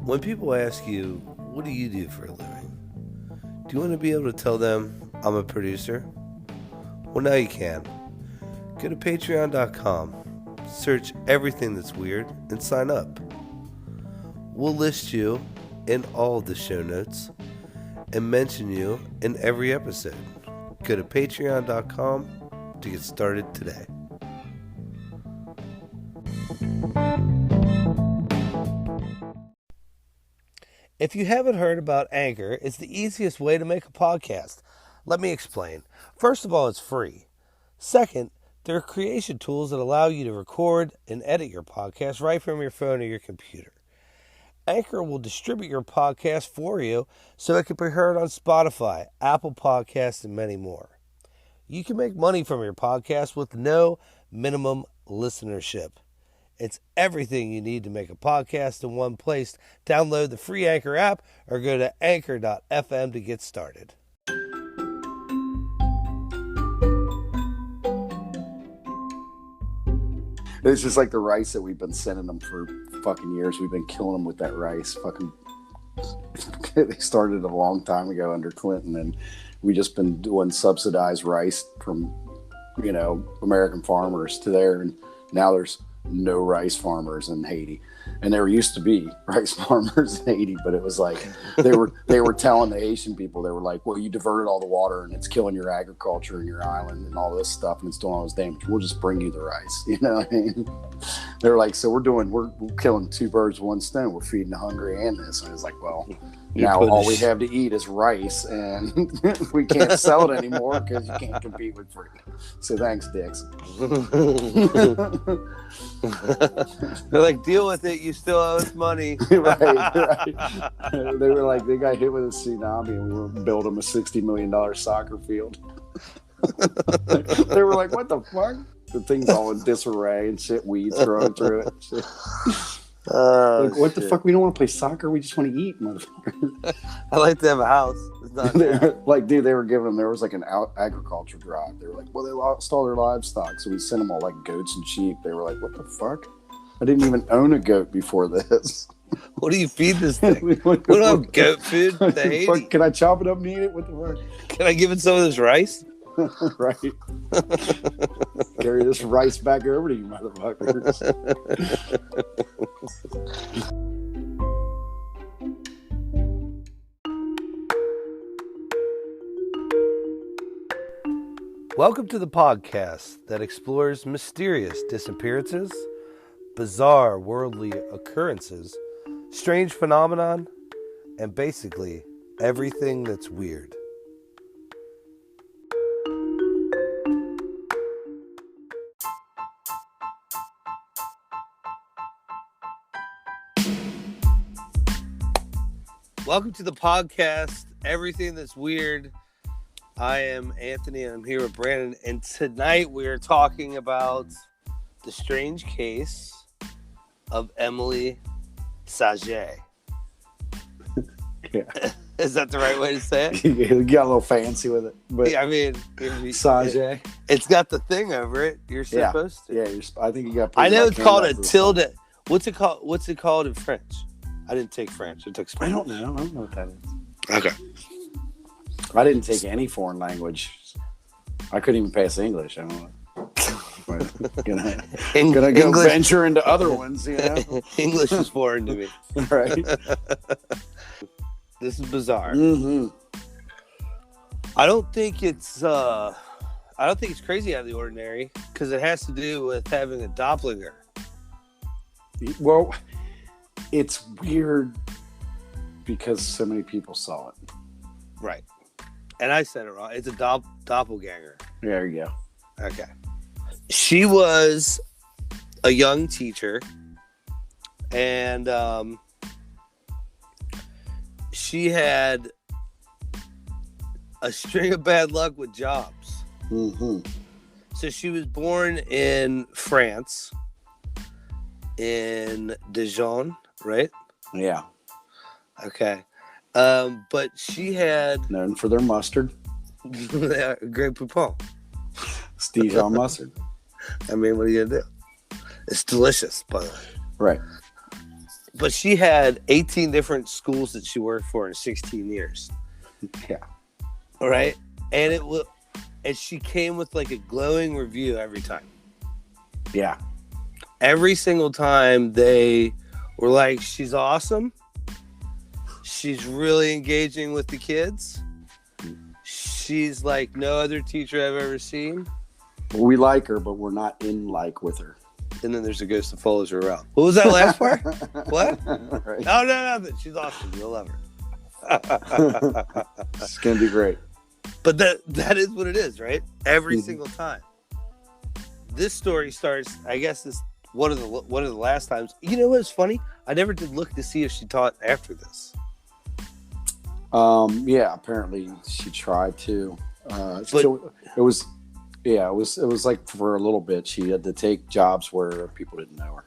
When people ask you, what do you do for a living? Do you want to be able to tell them, I'm a producer? Well, now you can. Go to patreon.com, search everything that's weird, and sign up. We'll list you in all of the show notes and mention you in every episode. Go to patreon.com to get started today. If you haven't heard about Anchor, it's the easiest way to make a podcast. Let me explain. First of all, it's free. Second, there are creation tools that allow you to record and edit your podcast right from your phone or your computer. Anchor will distribute your podcast for you so it can be heard on Spotify, Apple Podcasts, and many more. You can make money from your podcast with no minimum listenership. It's everything you need to make a podcast in one place. Download the free Anchor app or go to anchor.fm to get started. It's just like the rice that we've been sending them for fucking years. We've been killing them with that rice. Fucking, they started a long time ago under Clinton, and we just been doing subsidized rice from, American farmers to there, and now there's no rice farmers in Haiti. And there used to be rice farmers in Haiti, but it was like they were telling the Haitian people, they were like, well, you diverted all the water and it's killing your agriculture and your island and all this stuff and it's doing all this damage. We'll just bring you the rice. You know what I mean? They're like, so we're killing two birds with one stone. We're feeding the hungry and this. And it's like, well, now all we have to eat is rice, and we can't sell it anymore because you can't compete with free. So thanks, dicks. They're like, deal with it. You still owe us money. right. They were like, they got hit with a tsunami, and we were building them a $60 million soccer field. They were like, what the fuck? The thing's all in disarray and shit, weeds growing through it. Shit. Like, what the fuck? We don't want to play soccer. We just want to eat, motherfucker. I like to have a house. It's not like, dude, they were giving them, there was like an agriculture drive. They were like, well, they lost all their livestock. So we sent them all like goats and sheep. They were like, what the fuck? I didn't even own a goat before this. What do you feed this thing? We don't have goat food. Can I chop it up and eat it? What the fuck? Can I give it some of this rice? Right. Carry this rice back over to you, motherfuckers. Welcome to the podcast that explores mysterious disappearances, bizarre worldly occurrences, strange phenomenon, and basically everything that's weird. Welcome to the podcast, Everything That's Weird. I am Anthony, and I'm here with Brandon, and tonight we are talking about the strange case of Emilie Sagee. Yeah. Is that the right way to say it? You got a little fancy with it. But yeah, I mean, Sagee. It's got the thing over it. You're supposed to. Yeah, I think you got. I know it's called a tilde. What's it called? What's it called in French? I didn't take French. I took Spanish. I don't know what that is. Okay. I didn't take any foreign language. I couldn't even pass English. I don't know. Gonna go venture into other ones, English is foreign to me. Right. This is bizarre. Mm-hmm. I don't think it's crazy out of the ordinary because it has to do with having a doppelganger. Well, it's weird because so many people saw it. Right. And I said it wrong. It's a doppelganger. There you go. Okay. She was a young teacher, and she had a string of bad luck with jobs. Mm-hmm. So she was born in France, in Dijon, right? Yeah. Okay. But she had... Known for their mustard. Great Poupon. It's Dijon mustard. I mean, what are you going to do? It's delicious, by the way. Right. But she had 18 different schools that she worked for in 16 years. Yeah. All right. And and she came with like a glowing review every time. Yeah. Every single time they were like, she's awesome. She's really engaging with the kids. She's like no other teacher I've ever seen. We like her, but we're not in like with her. And then there's a ghost that follows her around. What was that last part? What? Right. Oh, no, nothing. She's awesome. You'll love her. It's going to be great. But that is what it is, right? Every single time. This story starts, I guess, this one of the last times. You know what's funny? I never did look to see if she taught after this. Yeah, apparently she tried to. It was like for a little bit she had to take jobs where people didn't know her.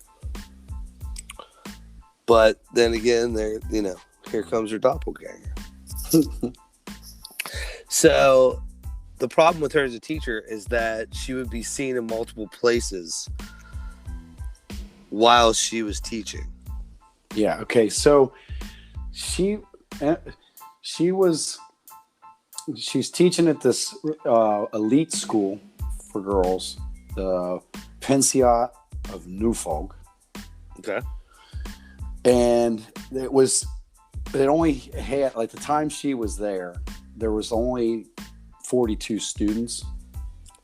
But then again, here comes her doppelganger. So the problem with her as a teacher is that she would be seen in multiple places while she was teaching. Yeah. Okay. So she's teaching at this elite school for girls, the Pensionnat of Newfolk. Okay. And it only had, like, the time she was there was only 42 students,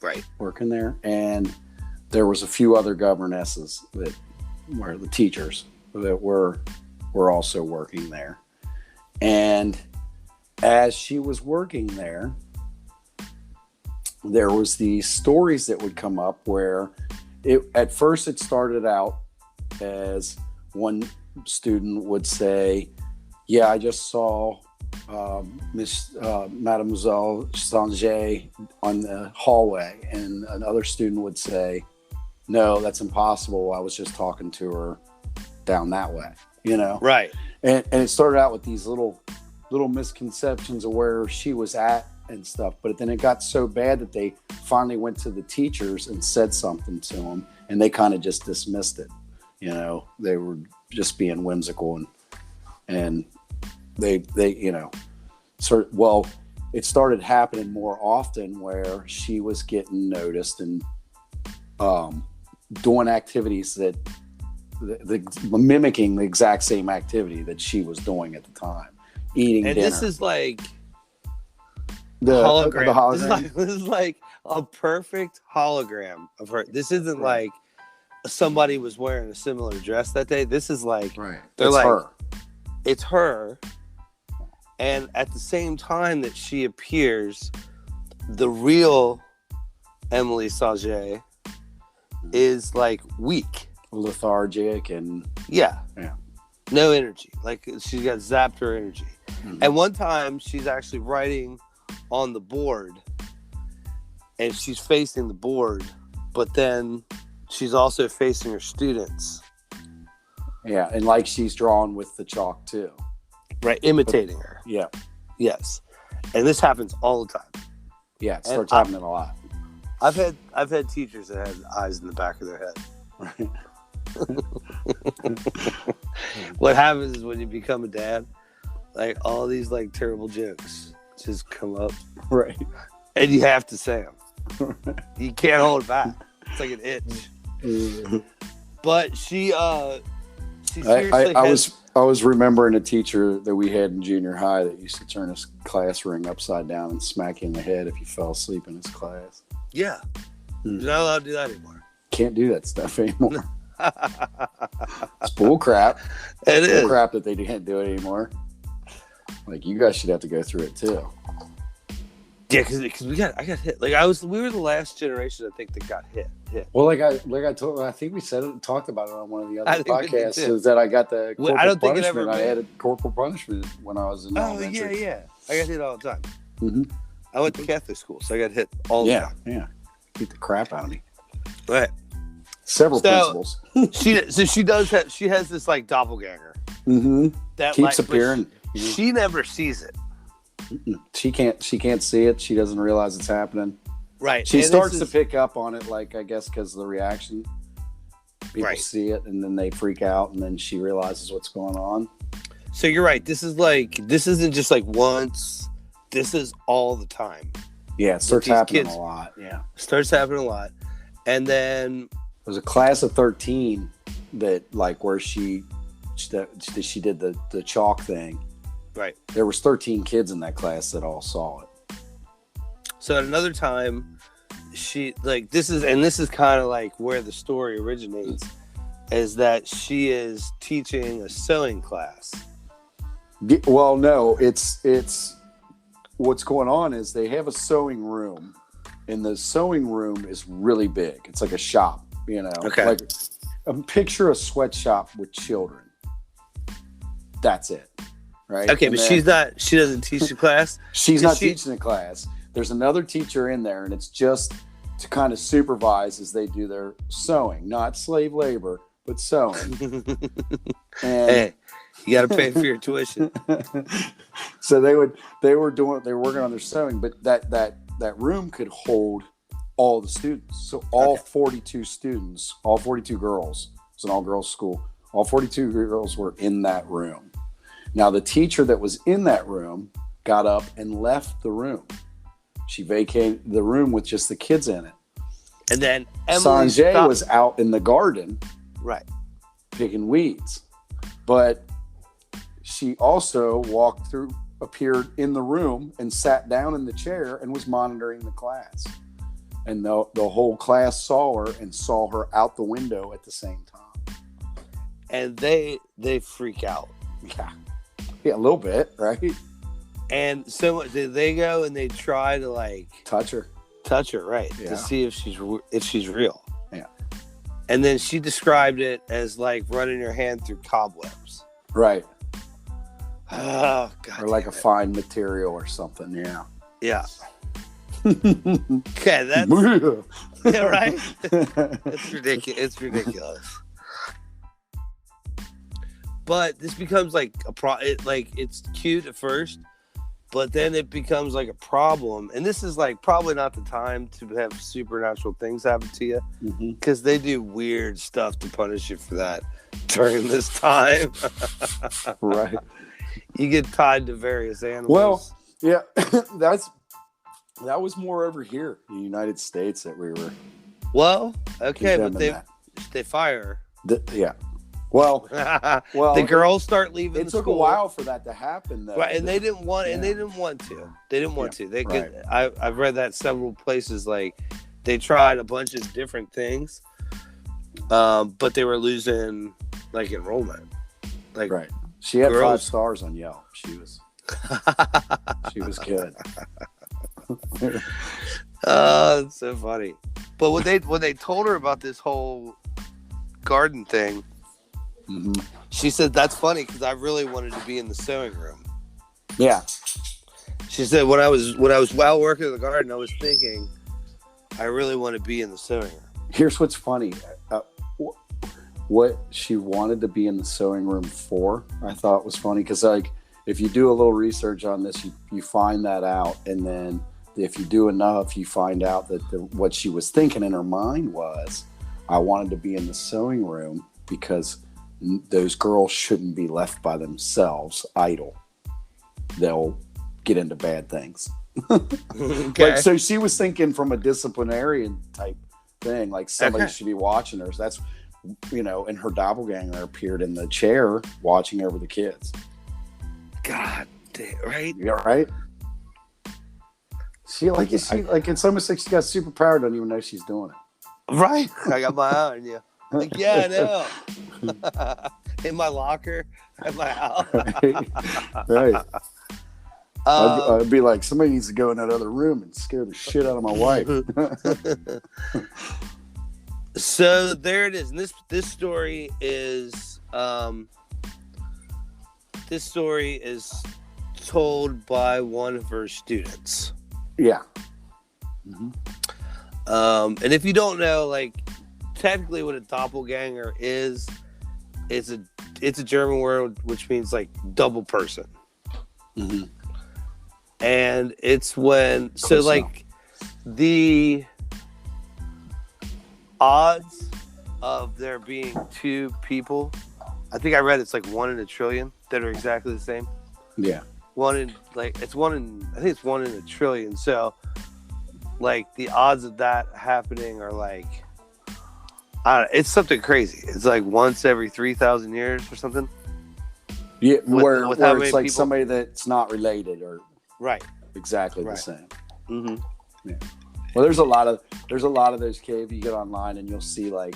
right, working there, and there was a few other governesses that were the teachers that were also working there. And as she was working there was these stories that would come up where at first it started out as one student would say, yeah, I just saw Mademoiselle Sagee on the hallway. And another student would say, no, that's impossible. I was just talking to her down that way, Right. And it started out with these little misconceptions of where she was at and stuff. But then it got so bad that they finally went to the teachers and said something to them, and they kind of just dismissed it. They were just being whimsical, and they it started happening more often where she was getting noticed and doing activities that mimicking the exact same activity that she was doing at the time, eating and dinner. This is like the hologram. hologram. This is like a perfect hologram of her. This isn't like somebody was wearing a similar dress that day. This is like, right. They're it's like, her. It's her. And at the same time that she appears, the real Emilie Sagee is like weak, lethargic, and yeah, no energy. Like she's got zapped her energy. Mm-hmm. And one time she's actually writing on the board, and she's facing the board, but then she's also facing her students. Yeah, and like she's drawn with the chalk too. Right, imitating her. Yeah. Yes. And this happens all the time. Yeah, it starts happening a lot. I've had teachers that had eyes in the back of their head. What happens is when you become a dad, like all these like terrible jokes just come up. Right. And you have to say them. You can't hold it back. It's like an itch. But she seriously I was remembering a teacher that we had in junior high that used to turn his class ring upside down and smack you in the head if you fell asleep in his class. Yeah. You're not allowed to do that anymore. Can't do that stuff anymore. It's bull crap. It is bull crap that they can't do it anymore. Like, you guys should have to go through it too. Yeah, because I got hit. Like we were the last generation, I think, that got hit. Well, like I told, I think we talked about it on one of the other podcasts. Is that I got the corporal I don't think punishment. I had a corporal punishment when I was in elementary. Yeah. I got hit all the time. Mm-hmm. I went to Catholic school, so I got hit all the time. Yeah, beat the crap out of me. Right. Several principals. She has this like doppelganger. Mm-hmm. That keeps appearing. She never sees it. She can't see it. She doesn't realize it's happening. Right. She starts to pick up on it, like, I guess because of the reaction. People see it, and then they freak out, and then she realizes what's going on. So you're right. This isn't just like once. This is all the time. Yeah, it starts happening a lot. Yeah. Starts happening a lot. And then there's a class of 13 that, like, where she did the chalk thing. Right. There was 13 kids in that class that all saw it. So at another time, this is kind of like where the story originates, is that she is teaching a sewing class. Well, no, it's what's going on is they have a sewing room, and the sewing room is really big. It's like a shop, you know. Okay. Like, picture a sweatshop with children. That's it, right? Okay, but she doesn't teach the class. She's not teaching the class. There's another teacher in there, and it's just to kind of supervise as they do their sewing, not slave labor, but sewing. And hey, you got to pay for your tuition. So they were working on their sewing, but that room could hold all the students. So all 42 students, all 42 girls, it's an all-girls school, all 42 girls were in that room. Now, the teacher that was in that room got up and left the room. She vacated the room with just the kids in it. And then Emilie Sagee was out in the garden, right, picking weeds. But she also appeared in the room and sat down in the chair and was monitoring the class. And the whole class saw her and saw her out the window at the same time. And they freak out. Yeah, a little bit, right? And so did they go and they try to like touch her, right, to see if she's real. Yeah. And then she described it as like running your hand through cobwebs. Right. Oh God. Or like a fine material or something. Yeah. Yeah. Okay, that's yeah, right. It's ridiculous. It's ridiculous. But this becomes like it's cute at first, but then it becomes like a problem. And this is like probably not the time to have supernatural things happen to you, because they do weird stuff to punish you for that during this time. Right. You get tied to various animals. Well, yeah, that was more over here in the United States that we were. Well, okay, but they fire her. Yeah. Well, the girls start leaving. It took a while for that to happen, though. Right, and they didn't want. And they didn't want to. They didn't want to. They could. Right. I've read that several places. Like they tried a bunch of different things, but they were losing like enrollment. Like right. She had 5 stars on Yelp. She was good. Oh, it's so funny. But when they told her about this whole garden thing. She said, that's funny because I really wanted to be in the sewing room. Yeah. She said, when I was while working in the garden, I was thinking, I really want to be in the sewing room. Here's what's funny. What she wanted to be in the sewing room for, I thought was funny because, like, if you do a little research on this, you find that out. And then if you do enough, you find out that what she was thinking in her mind was, I wanted to be in the sewing room because those girls shouldn't be left by themselves idle. They'll get into bad things. Okay. Like, so she was thinking from a disciplinarian type thing, like somebody should be watching her. So that's, and her doppelganger appeared in the chair watching over the kids. God damn, right? Yeah, right. It's almost like she got superpower, don't even know she's doing it. Right. I got my eye on you. Like, yeah, I know. In my locker at my house. Right. I'd be like, somebody needs to go in that other room and scare the shit out of my wife. So there it is. And this story is told by one of her students. Yeah. And if you don't know, like, technically what a doppelganger is, it's a German word which means like double person. And it's when the odds of there being two people. I think I read it's like 1 in a trillion that are exactly the same. Yeah. I think it's 1 in a trillion. So like the odds of that happening are like, it's something crazy. It's like once every 3,000 years or something. Yeah, where how it's many like people? somebody that's not related or Right. exactly Right. the same. Mm-hmm. Yeah. Well, there's a lot of those if you get online and you'll see like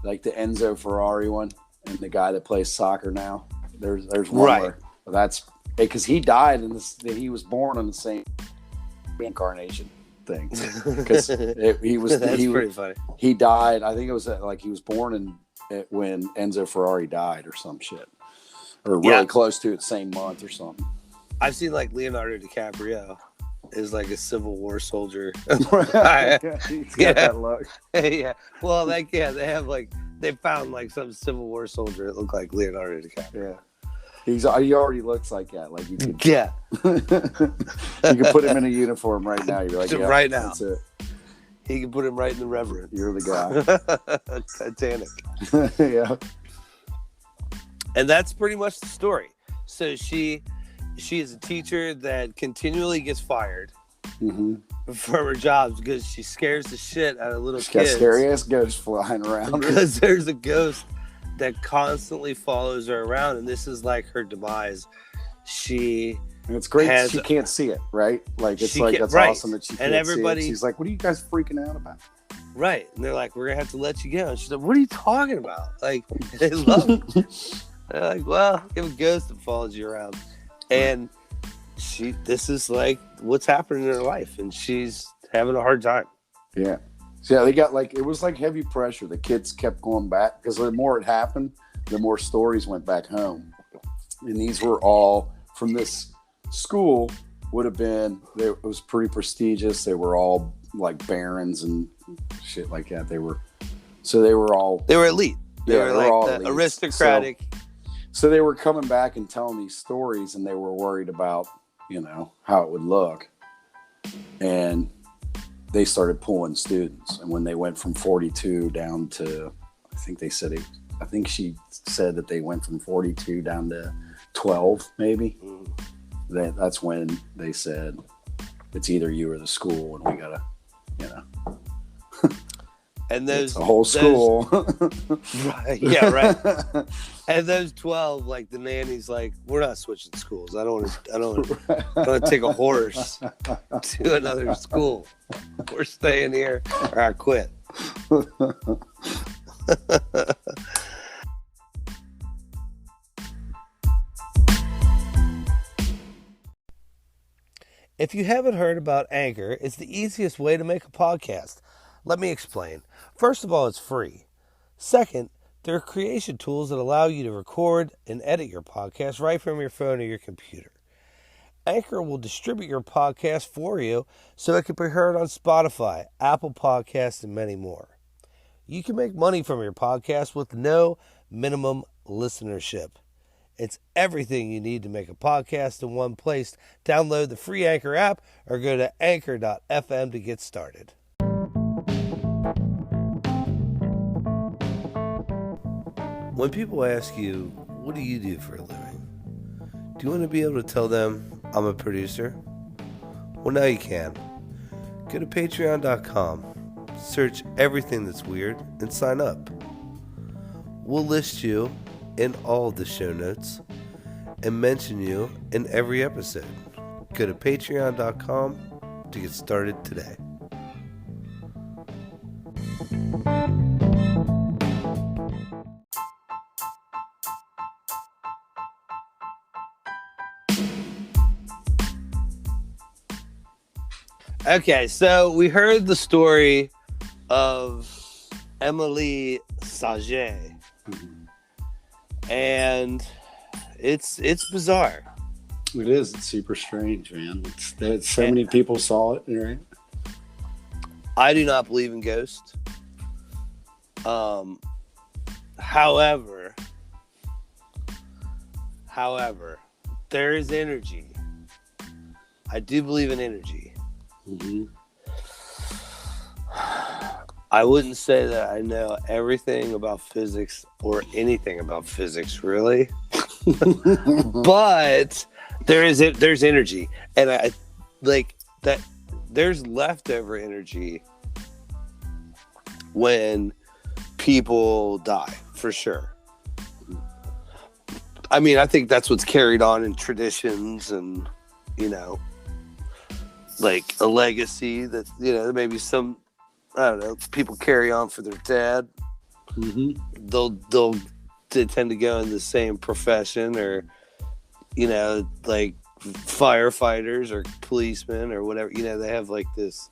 the Enzo Ferrari one and the guy that plays soccer now. There's one Right. where that's because he died he was born in the same reincarnation thing because Pretty funny. He died. I think it was like he was born when Enzo Ferrari died or some shit, or really close to it, same month or something. I've seen like Leonardo DiCaprio is like a Civil War soldier. He's got that look. Yeah. Well, like they have like they found like some Civil War soldier that looked like Leonardo DiCaprio. Yeah. He already looks like that. Like you could, yeah. You could put him in a uniform right now. You're like, right now. That's it. He can put him right in the Reverend. You're the guy. Titanic. Yeah. And that's pretty much the story. So she is a teacher that continually gets fired from her jobs because she scares the shit out of little She's kids. got scary ass ghosts flying around. Because there's a ghost that constantly follows her around, and this is like her demise. And it's great she can't see it, right? Like it's like that's awesome that she can't see it. She's like, what are you guys freaking out about? Right. And they're like, we're gonna have to let you go. And she's like, what are you talking about? Like, they love it. They're like, well, you have a ghost that follows you around. And this is like what's happening in her life, and she's having a hard time. Yeah. So yeah, they got it was like heavy pressure. The kids kept going back because the more it happened, the more stories went back home. And these were all from this school it was pretty prestigious. They were all like barons and shit like that. They were elite. They were like all the elite. aristocratic. So they were coming back and telling these stories, and they were worried about, how it would look. And they started pulling students. And when they went from 42 down to, I think she said that they went from 42 down to 12, maybe. That's when they said, it's either you or the school, and we gotta, And those it's a whole school. Right, yeah, right. And those 12, like the nanny's like, we're not switching schools. I don't want to take a horse to another school. We're staying here or I quit. If you haven't heard about Anchor, it's the easiest way to make a podcast. Let me explain. First of all, it's free. Second, there are creation tools that allow you to record and edit your podcast right from your phone or your computer. Anchor will distribute your podcast for you so it can be heard on Spotify, Apple Podcasts, and many more. You can make money from your podcast with no minimum listenership. It's everything you need to make a podcast in one place. Download the free Anchor app or go to anchor.fm to get started. When people ask you, what do you do for a living? Do you want to be able to tell them I'm a producer? Well, now you can. Go to patreon.com, search everything that's weird, and sign up. We'll list you in all of the show notes and mention you in every episode. Go to patreon.com to get started today. Okay, so we heard the story of Emilie Sagee, and it's bizarre. It is. It's super strange, man. So many people saw it, right? I do not believe in ghosts. However, there is energy. I do believe in energy. Mm-hmm. I wouldn't say that I know everything about physics or anything about physics, really. But there's energy, and I like that. There's leftover energy when people die, for sure. I mean, I think that's what's carried on in traditions, and like a legacy that maybe some, I don't know, people carry on for their dad. Mm-hmm. They tend to go in the same profession, or like firefighters or policemen or whatever. They have like this.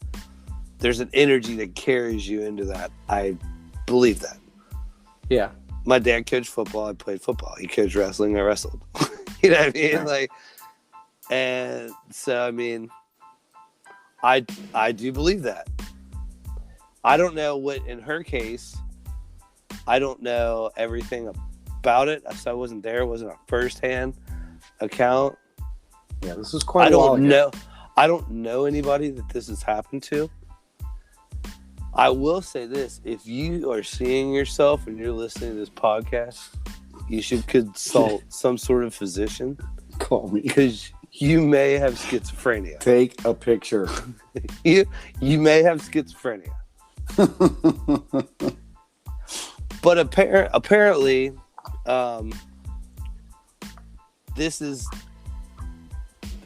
There's an energy that carries you into that. I believe that. Yeah. My dad coached football. I played football. He coached wrestling. I wrestled. You know what I mean? Yeah. Like, and so I mean, I do believe that. I don't know what in her case. I don't know everything about it. So I wasn't there. It wasn't a first-hand account. Yeah, this is quite a while ago. I don't know anybody that this has happened to. I will say this: if you are seeing yourself and you're listening to this podcast, you should consult some sort of physician. Call me, because you may have schizophrenia. Take a picture. You may have schizophrenia. But apparently, this is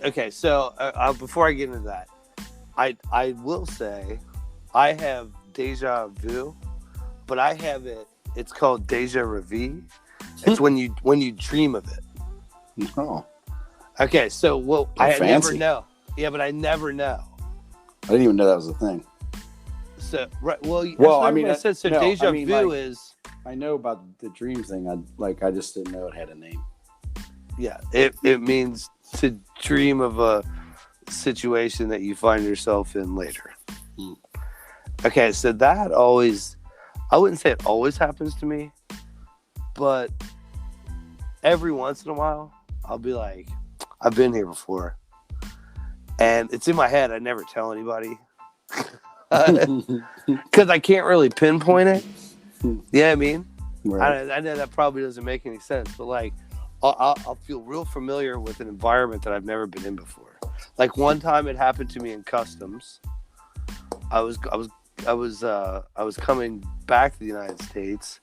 okay. So before I get into that, I will say I have deja vu, but I have it. It's called deja vu. It's when you dream of it. Oh. Okay, so I never know. Yeah, but I never know. I didn't even know that was a thing. So right, well, I mean, said so. No, deja vu is. I know about the dream thing. I just didn't know it had a name. Yeah, it means to dream of a situation that you find yourself in later. Hmm. Okay, so that always, I wouldn't say it always happens to me, but every once in a while, I'll be like, I've been here before. And it's in my head. I never tell anybody. Because I can't really pinpoint it. You know what I mean? Right. I know that probably doesn't make any sense, but like, I'll feel real familiar with an environment that I've never been in before. Like one time it happened to me in customs. I was coming back to the United States,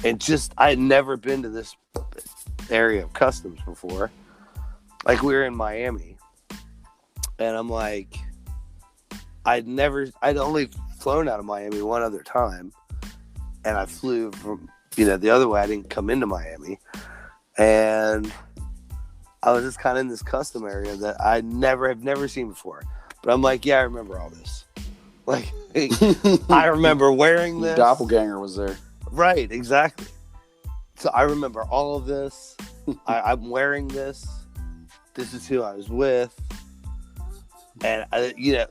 and I had never been to this area of customs before. Like we were in Miami, and I'm like, I'd only flown out of Miami one other time, and I flew from the other way. I didn't come into Miami, and I was just kind of in this custom area that I have never seen before. But I'm like, yeah, I remember all this. Like, I remember wearing this. Doppelganger was there. Right, exactly. So I remember all of this. I'm wearing this. This is who I was with. And,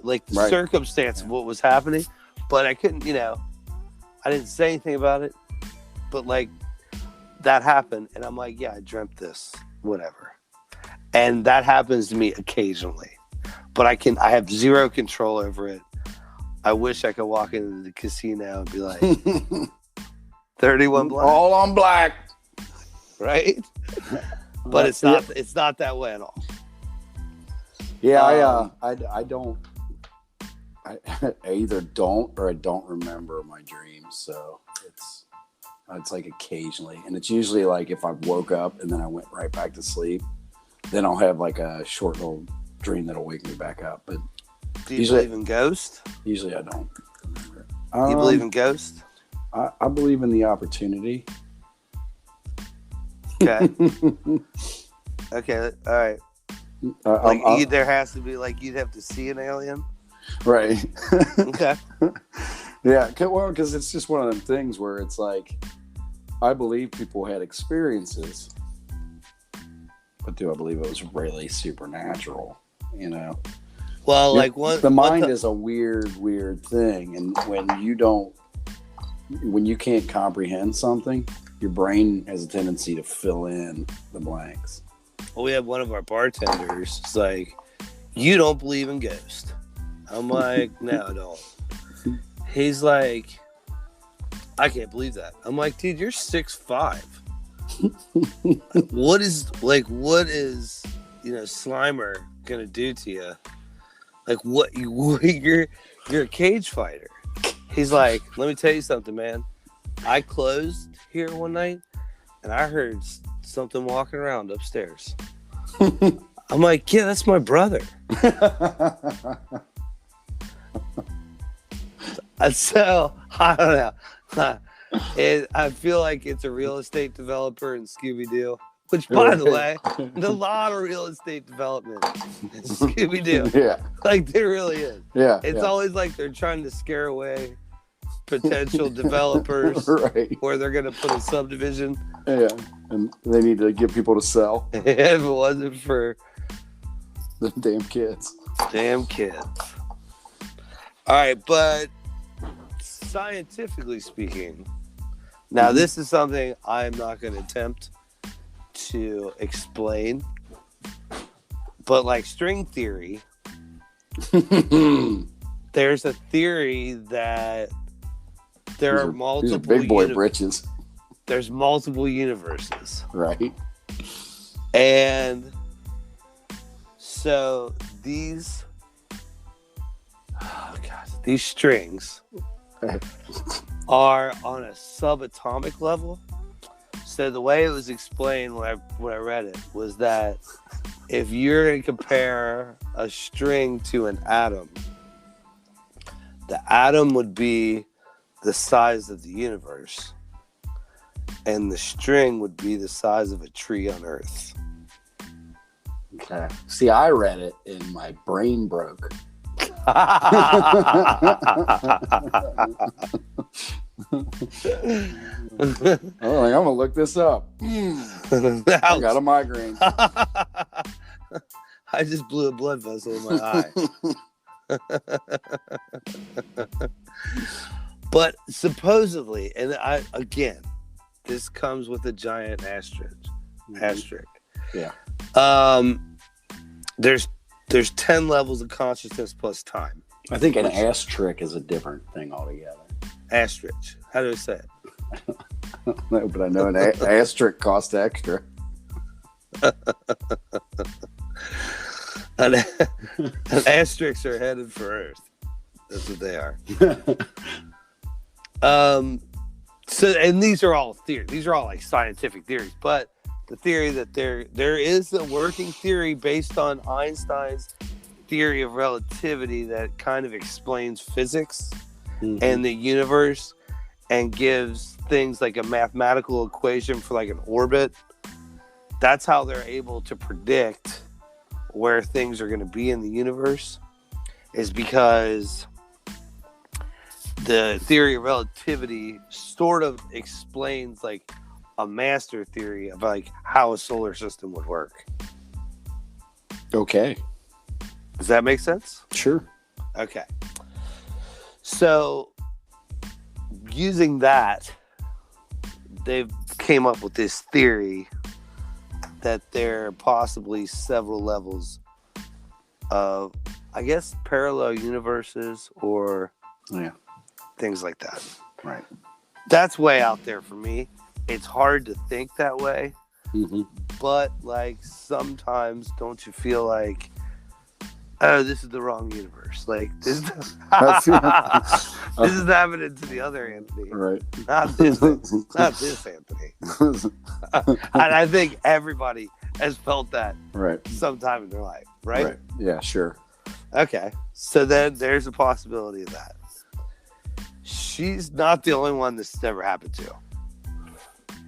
like the right. circumstance of what was happening. But I couldn't, I didn't say anything about it. But, like, that happened. And I'm like, yeah, I dreamt this. Whatever. And that happens to me occasionally. But I have zero control over it. I wish I could walk into the casino and be like, 31 black. All on black. Right? But it's not that way at all. Yeah, I don't. I either don't or I don't remember my dreams. So it's like occasionally, and it's usually like if I woke up and then I went right back to sleep, then I'll have like a short little dream that'll wake me back up. But do you believe in ghosts? Usually I don't. You believe in ghosts? I believe in the opportunity. Okay. Okay. All right. There has to be you'd have to see an alien. Right. Okay. Yeah. Well, because it's just one of them things where it's like, I believe people had experiences, but do I believe it was really supernatural? Well, the mind is a weird thing, and when you can't comprehend something, your brain has a tendency to fill in the blanks. Well, we have one of our bartenders. It's like, you don't believe in ghosts. I'm like, no, I don't. He's like, I can't believe that. I'm like, dude, you're 6'5". What is Slimer gonna do to you? Like, you're a cage fighter. He's like, let me tell you something, man. I closed here one night and I heard something walking around upstairs. I'm like, yeah, that's my brother. So I don't know. I feel like it's a real estate developer in Scooby-Doo, which, by the way, there's a lot of real estate development in Scooby-Doo. Yeah. Like, there really is. Yeah. It's always like they're trying to scare away potential developers, right, where they're going to put a subdivision. Yeah. And they need to get people to sell. If it wasn't for the damn kids. Damn kids. All right, but scientifically speaking, now this is something I'm not going to attempt to explain, but like string theory, there's a theory that there are multiple big boy britches. There's multiple universes. Right. And so these strings are on a subatomic level. So the way it was explained when I read it was that if you're going to compare a string to an atom, the atom would be the size of the universe, and the string would be the size of a tree on Earth. Okay. See, I read it and my brain broke. I'm gonna look this up. I got a migraine. I just blew a blood vessel in my eye. But supposedly, and this comes with a giant asterisk. Yeah. There's 10 levels of consciousness plus time. I think an ass trick is a different thing altogether. Asterisk. How do I say it? No, but I know an ass trick costs extra. An asterisks are headed for Earth. That's what they are. So, and these are all theories. These are all like scientific theories, but the theory that there is a working theory based on Einstein's theory of relativity that kind of explains physics and the universe and gives things like a mathematical equation for like an orbit. That's how they're able to predict where things are going to be in the universe, is because the theory of relativity sort of explains like a master theory of like how a solar system would work. Okay. Does that make sense? Sure. Okay. So using that, they've came up with this theory that there are possibly several levels of, I guess, parallel universes or things like that. Right. That's way out there for me. It's hard to think that way. But like sometimes don't you feel like, oh, this is the wrong universe? Like this is happening to the other Anthony. Right. Not this Anthony. And I think everybody has felt that sometime in their life, right? Yeah, sure. Okay. So then there's a possibility of that. She's not the only one this has ever happened to.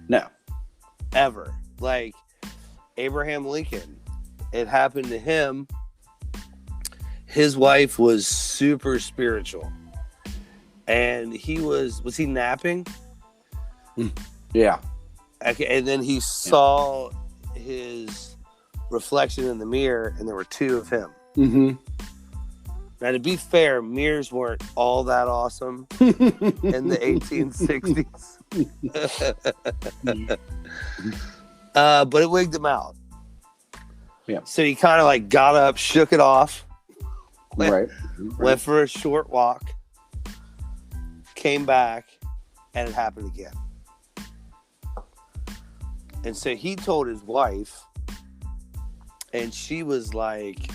No. Ever. Like Abraham Lincoln, it happened to him. His wife was super spiritual. And was he napping? Yeah. Okay, and then he saw his reflection in the mirror, and there were two of him. Now, to be fair, mirrors weren't all that awesome in the 1860s. But it wigged him out. Yeah. So he kind of like got up, shook it off, went for a short walk, came back, and it happened again. And so he told his wife, and she was like,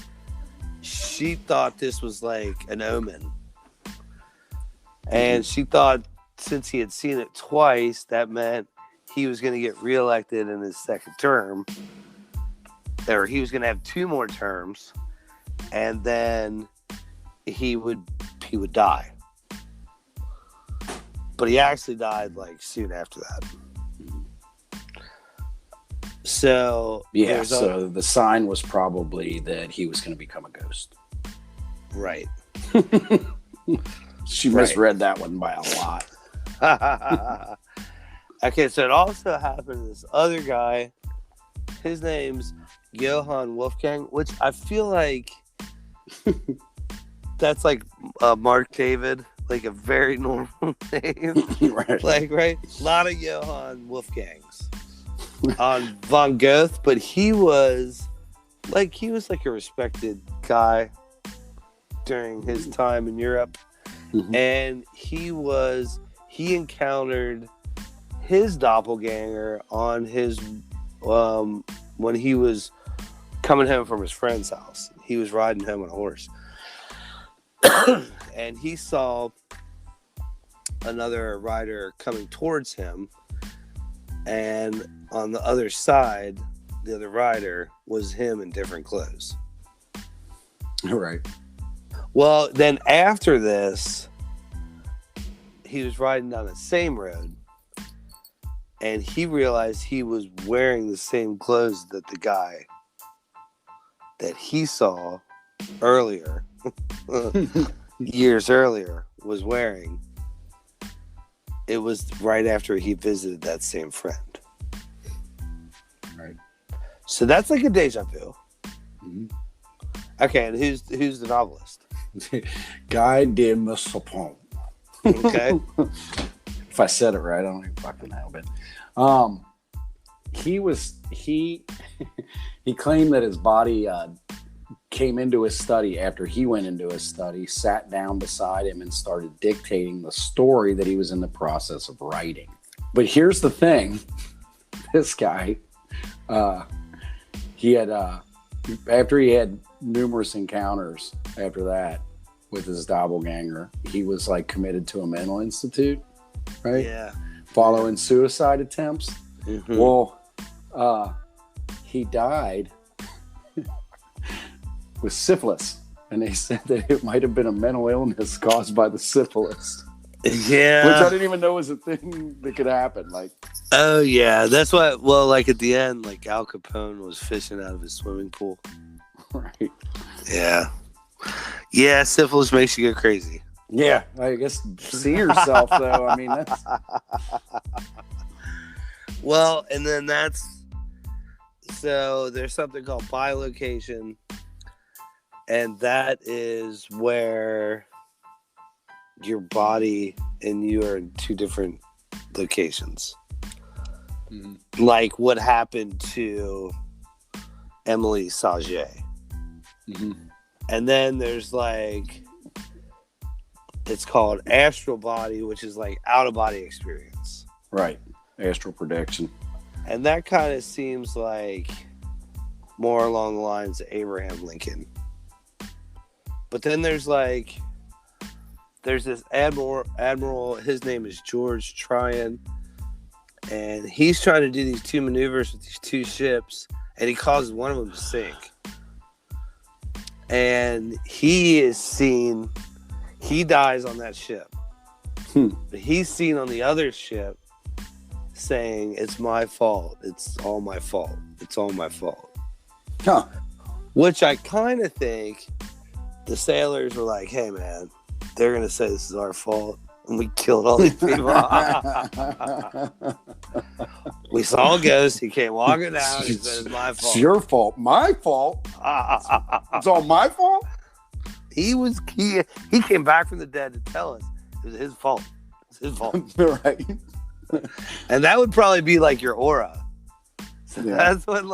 she thought this was like an omen. And she thought since he had seen it twice, that meant he was going to get reelected in his second term. Or he was going to have 2 more terms. And then he would die. But he actually died like soon after that. So yeah, so the sign was probably that he was going to become a ghost. Right. She misread that one by a lot. Okay, so it also happened to this other guy. His name's Johann Wolfgang, which I feel like that's like Mark David, like a very normal name. Right. Like, right? A lot of Johann Wolfgangs on Von Goethe, but he was like a respected guy during his time in Europe. Mm-hmm. And he encountered his doppelganger on his when he was coming home from his friend's house. He was riding home on a horse. And he saw another rider coming towards him, and on the other side, the other rider was him in different clothes. Right. Well, then after this, he was riding down the same road, and he realized he was wearing the same clothes that the guy that he saw earlier, years earlier, was wearing. It was right after he visited that same friend. Right. So that's like a deja vu. Mm-hmm. Okay, and who's the novelist? Guy de Maupassant. Okay. If I said it right, I don't even fucking know, but he claimed that his body came into his study after he went into his study, sat down beside him, and started dictating the story that he was in the process of writing. But here's the thing. This guy, he had after he had numerous encounters after that with his doppelganger, he was like committed to a mental institute, right? Yeah. Following suicide attempts. Mm-hmm. Well, he died with syphilis, and they said that it might have been a mental illness caused by the syphilis. Yeah. Which I didn't even know was a thing that could happen. Like, oh yeah, that's why. Well, like at the end, like Al Capone was fishing out of his swimming pool. Right. Yeah. Yeah, syphilis makes you go crazy. Yeah, I guess see yourself though. I mean, that's well, and then so there's something called bilocation, and that is where your body and you are in 2 different locations. Mm-hmm. Like what happened to Emilie Sagee. Mm-hmm. And then there's like, it's called astral body, which is like out of body experience. Right. Astral projection. And that kind of seems like more along the lines of Abraham Lincoln. But then there's this admiral, his name is George Tryon, and he's trying to do these 2 maneuvers with these 2 ships, and he causes one of them to sink. And he dies on that ship. But he's seen on the other ship saying, "It's my fault. It's all my fault. It's all my fault." Huh. Which I kind of think the sailors were like, "Hey man, they're going to say this is our fault. And we killed all these people." We saw a ghost. He came walking down. He said, "It's my fault." It's your fault. My fault? It's all my fault? He came back from the dead to tell us it was his fault. It's his fault. Right. And that would probably be like your aura. So yeah. that's when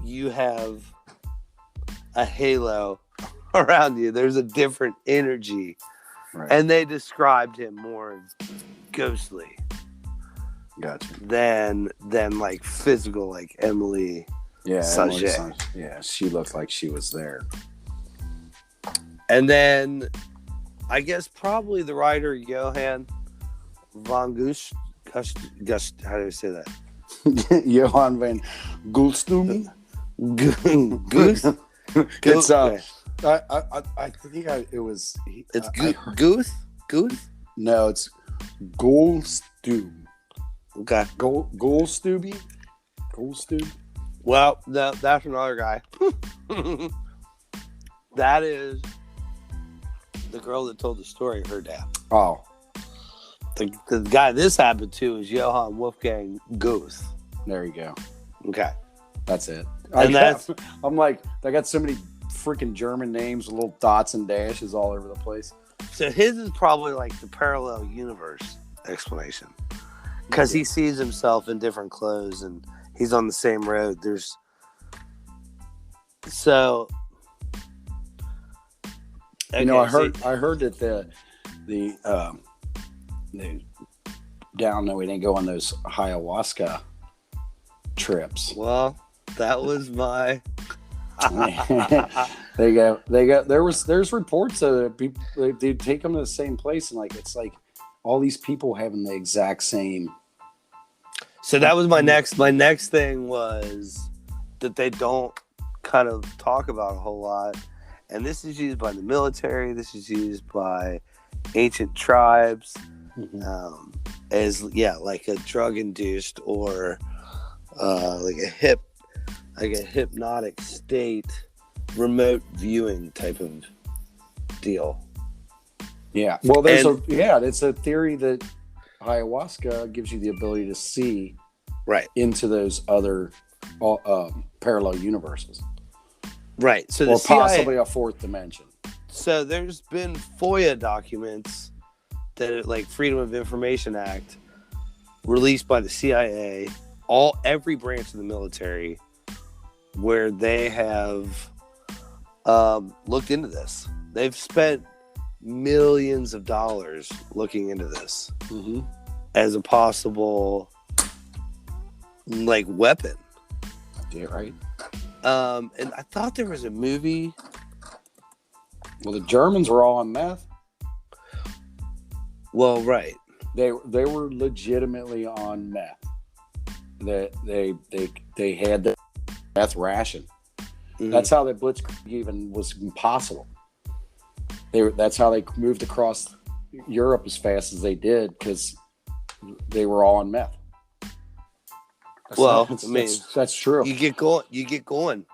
you have a halo around you. There's a different energy. Right. And they described him more ghostly. Gotcha. Than like physical, like Emilie Sagee. Yeah, she looked like she was there. And then I guess probably the writer Johann von Gust, how do I say that? Johann van Gulstumi. Goose? It's I think it was. It's Goose. Goose? No, it's Goldstube. Okay. Goldstube. Well, that's another guy. That is the girl that told the story. Her dad. Oh, the guy this happened to is Johann Wolfgang Goose. there you go. Okay. That's it. I'm like, I got so many freaking German names with little dots and dashes all over the place. So his is probably like the parallel universe explanation. Because he sees himself in different clothes and he's on the same road. So, okay, I heard that the down there we didn't go on those ayahuasca trips. Well, that was my. There's reports that people they take them to the same place and like it's like all these people having the exact same. So that was my next thing was that they don't kind of talk about a whole lot. And this is used by the military. This is used by ancient tribes as, like a drug induced or like a hypnotic state, remote viewing type of deal. Yeah. Well, it's a theory that ayahuasca gives you the ability to see into those other parallel universes. Right. So or possibly a fourth dimension. So there's been FOIA documents that like Freedom of Information Act released by the CIA, every branch of the military, where they have looked into this. They've spent millions of dollars looking into this as a possible like weapon. Yeah, right. And I thought there was a movie. Well, the Germans were all on meth. Well, right. They were legitimately on meth. They had the meth ration. Mm-hmm. That's how the Blitzkrieg even was possible. That's how they moved across Europe as fast as they did because they were all on meth. That's true. You get going.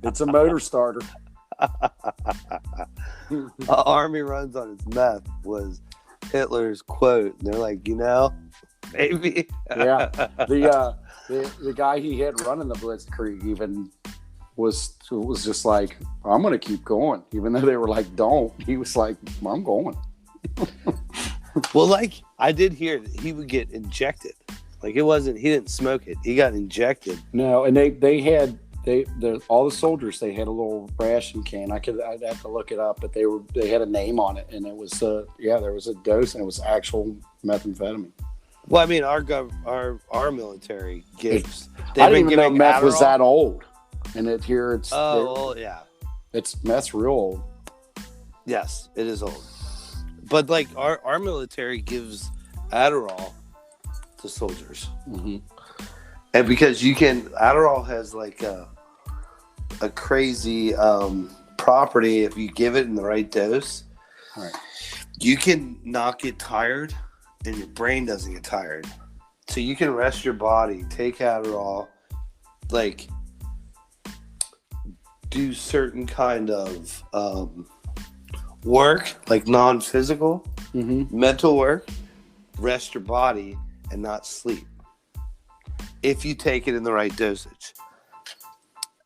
It's a motor starter. Army runs on its meth was Hitler's quote. And they're like, maybe. Yeah. The guy he had running the Blitzkrieg even was just like, I'm going to keep going. Even though they were like, don't. He was like, I'm going. Well, like, I did hear that he would get injected. Like, he didn't smoke it. He got injected. No, and they had all the soldiers, they had a little ration can. I'd have to look it up, but they had a name on it, and it was there was a dose, and it was actual methamphetamine. Well, I mean, our military gives. I didn't even know meth was that old, and it's. Yeah. It's meth's real old. Yes, it is old. But like our military gives Adderall to soldiers, and because Adderall has like a crazy property if you give it in the right dose. Right. You can not get tired, and your brain doesn't get tired, so you can rest your body, take Adderall, like do certain kind of work, like non-physical, mental work, rest your body, and not sleep if you take it in the right dosage.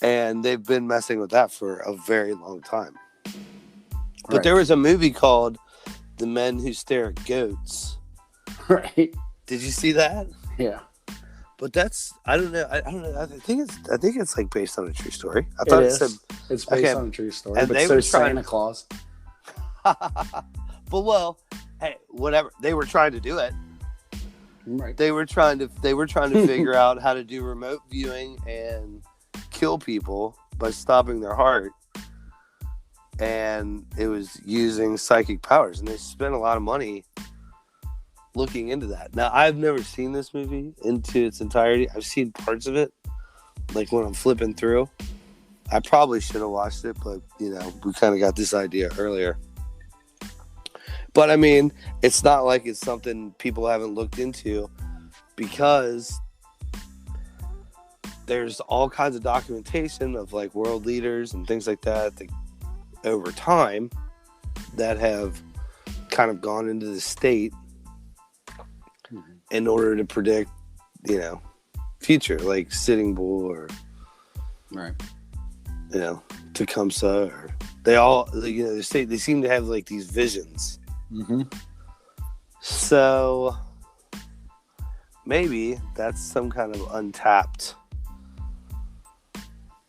And they've been messing with that for a very long time. But there was a movie called The Men Who Stare at Goats. Right. Did you see that? Yeah. But that's I don't know. I don't know. I think it's like based on a true story. I It thought is. said It's based okay, on a true story. and But they so were Santa Claus. but well, hey, whatever. They were trying to do it. Right. They were trying to figure out how to do remote viewing and kill people by stopping their heart. And it was using psychic powers, and they spent a lot of money looking into that. Now, I've never seen this movie into its entirety. I've seen parts of it, like when I'm flipping through. I probably should have watched it, but, we kind of got this idea earlier. But, I mean, it's not like it's something people haven't looked into, because there's all kinds of documentation of, like, world leaders and things like that over time that have kind of gone into the state in order to predict, future, like Sitting Bull or, right, Tecumseh, or they all, they seem to have like these visions. Mm-hmm. So maybe that's some kind of untapped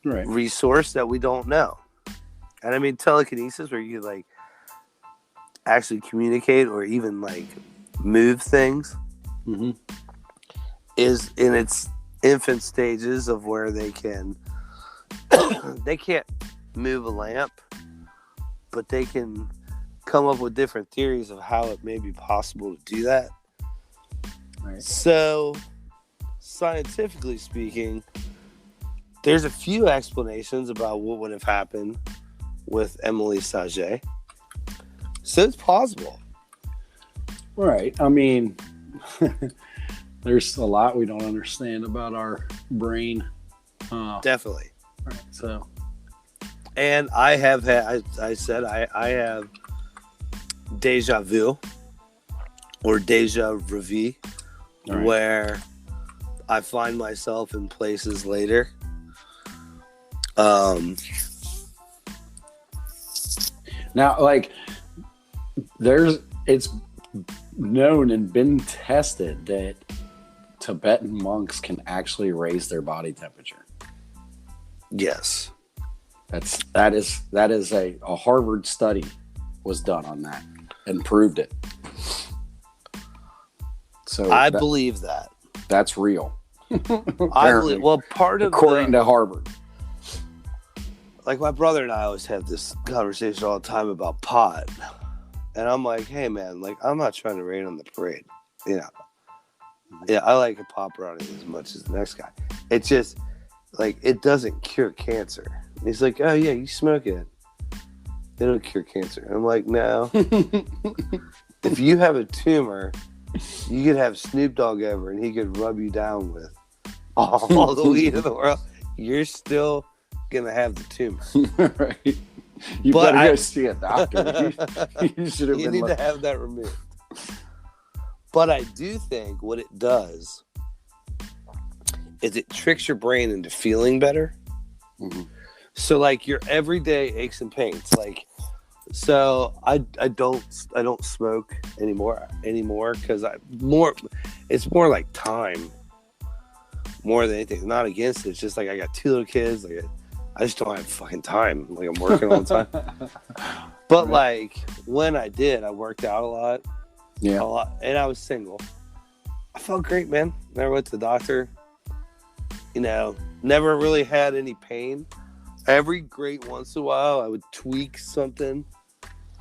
resource that we don't know. And I mean, telekinesis, where you like actually communicate or even like move things, is in its infant stages of where they can they can't move a lamp, but they can come up with different theories of how it may be possible to do that. Right. So scientifically speaking, there's a few explanations about what would have happened with Emilie Sagee. So it's possible. Right. I mean, there's a lot we don't understand about our brain. Definitely. Right. So, and I have had, I have deja vu or deja vu, where I find myself in places later. Now, like, it's known and been tested that Tibetan monks can actually raise their body temperature. Yes. That is a Harvard study was done on that and proved it. So I believe that. That's real. I believe, well, according to Harvard. Like, my brother and I always have this conversation all the time about pot. And I'm like, hey, man, like, I'm not trying to rain on the parade. Yeah, I like a pot brownie as much as the next guy. It's just, like, it doesn't cure cancer. And he's like, oh, yeah, you smoke it. It'll cure cancer. And I'm like, no. If you have a tumor, you could have Snoop Dogg over, and he could rub you down with all the weed in the world. You're still going to have the tumor. Right. You better go see a doctor. You need to have that removed. But I do think what it does is it tricks your brain into feeling better. Mm-hmm. So, like, your everyday aches and pains, like, so I don't smoke anymore because it's more like time more than anything. Not against it. It's just like I got 2 little kids. Like, I just don't have fucking time. Like, I'm working all the time. But like, when I did, I worked out a lot. Yeah. A lot, and I was single. I felt great, man. Never went to the doctor. Never really had any pain. Every great once in a while, I would tweak something,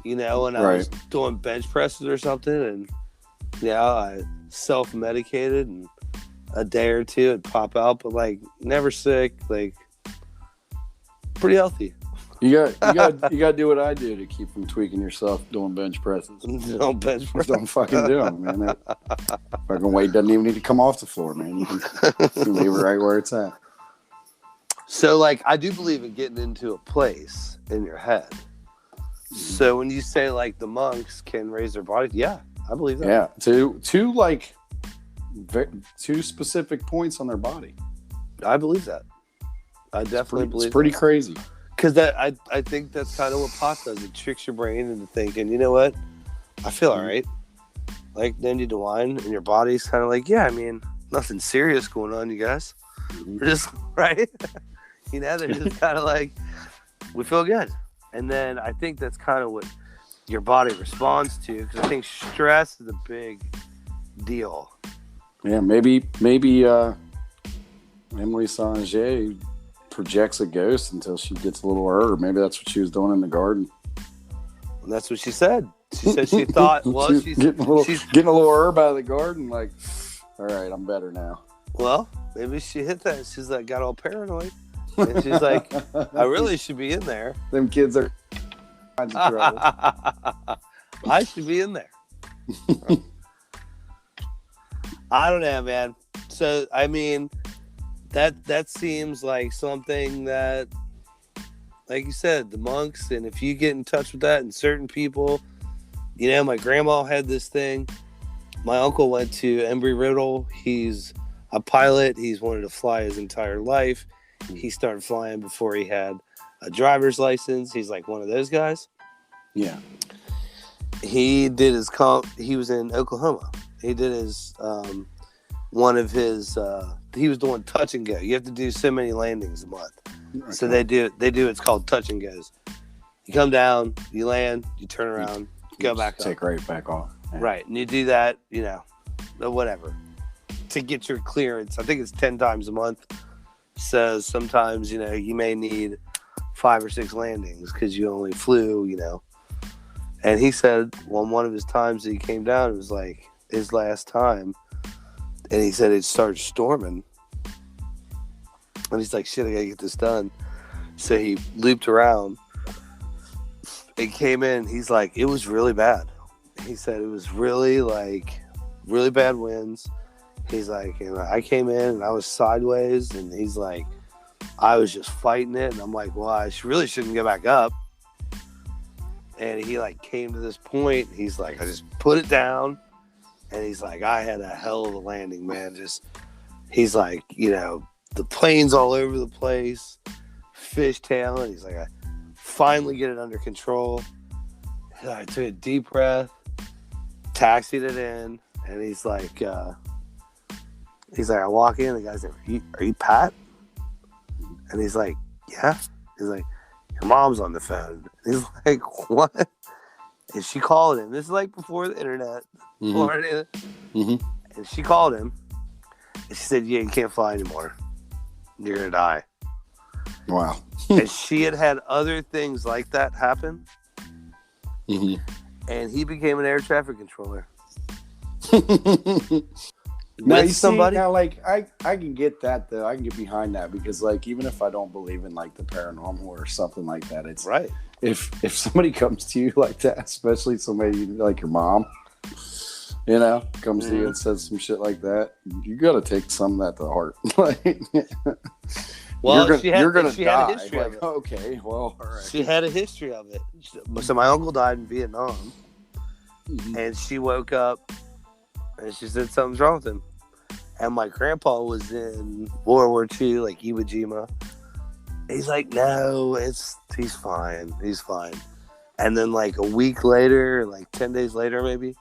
and I was doing bench presses or something, and I self-medicated, and a day or two it'd pop out, but like, never sick, like, pretty healthy. You got to do what I do to keep from tweaking yourself doing bench presses. Don't bench press. Don't fucking do them, man. That fucking weight doesn't even need to come off the floor, man. You can leave it right where it's at. So, like, I do believe in getting into a place in your head. So when you say, like, the monks can raise their bodies, yeah, I believe that. Yeah, two specific points on their body. I believe that. I definitely believe it's pretty crazy. Because I think that's kind of what pot does. It tricks your brain into thinking, you know what? I feel all right. Like, then you do wine, and your body's kind of like, yeah, I mean, nothing serious going on, you guys. We're just right. They're just kind of like, we feel good, and then I think that's kind of what your body responds to, because I think stress is a big deal. Yeah, maybe Emilie Sagee projects a ghost until she gets a little hurt. Maybe that's what she was doing in the garden. And that's what she said. She said she thought, well, she's getting a little herb out of the garden. Like, all right, I'm better now. Well, maybe she hit that. She's like, got all paranoid. And she's like, I really should be in there. Them kids are kinds of trouble. I should be in there. I don't know, man. So, I mean, that seems like something that, like you said, the monks, and if you get in touch with that and certain people, my grandma had this thing. My uncle went to Embry-Riddle. He's a pilot. He's wanted to fly his entire life. He started flying before he had a driver's license. He's like one of those guys. Yeah. He did his he was in Oklahoma. He did his he was doing touch and go. You have to do so many landings a month. Okay. So they do it's called touch and goes. You come down, you land, you turn around, go back up. Take right back off. Yeah. Right. And you do that, whatever, to get your clearance. I think it's 10 times a month. So sometimes, you may need 5 or 6 landings because you only flew, And he said, well, one of his times that he came down, it was like his last time. And he said it started storming. And he's like, shit, I gotta get this done. So he looped around and came in. He's like, it was really bad. He said it was really bad winds. He's like, I came in and I was sideways, and he's like, I was just fighting it. And I'm like, well, I really shouldn't go back up. And he came to this point. He's like, I just put it down. And he's like, I had a hell of a landing, man. He's like, the plane's all over the place, fishtail. And he's like, I finally get it under control. I took a deep breath, taxied it in. And he's like, I walk in, the guy's like, are you Pat? And he's like, yeah. He's like, your mom's on the phone. He's like, what? And she called him. This is before the internet. Mm-hmm. And she called him. And she said, yeah, you can't fly anymore. You're going to die. Wow. And she had other things like that happen. Mm-hmm. And he became an air traffic controller. Now you somebody see, now, I can get that though. I can get behind that because even if I don't believe in the paranormal or something like that, it's right. If somebody comes to you like that, especially somebody like your mom, comes to you and says some shit like that, you got to take some of that to heart. Well, you're gonna die. Had a history of it. Okay, well, all right. She had a history of it. So my uncle died in Vietnam, and she woke up and she said something's wrong with him. And my grandpa was in World War II, Iwo Jima. He's like, no, he's fine. He's fine. And then a week later, 10 days later maybe,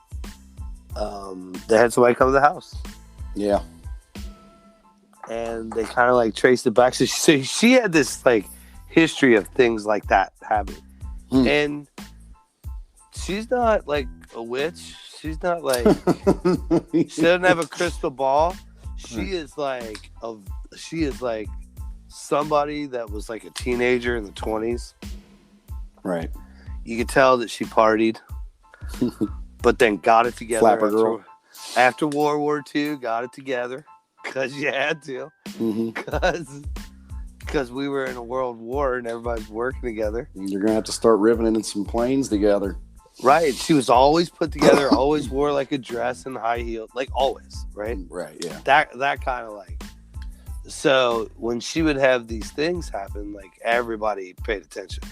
they had somebody come to the house. Yeah. And they kind of traced it back. So she had this history of things like that happening. And she's not a witch. She's not she doesn't have a crystal ball. She is somebody that was a teenager in the 20s. Right. You could tell that she partied, but then got it together after World War II. Got it together because you had to, because we were in a world war and everybody's working together. You're gonna have to start ripping in some planes together. Right. She was always put together, always wore a dress and high heels, always, right? Right, yeah. That kind of so when she would have these things happen, everybody paid attention.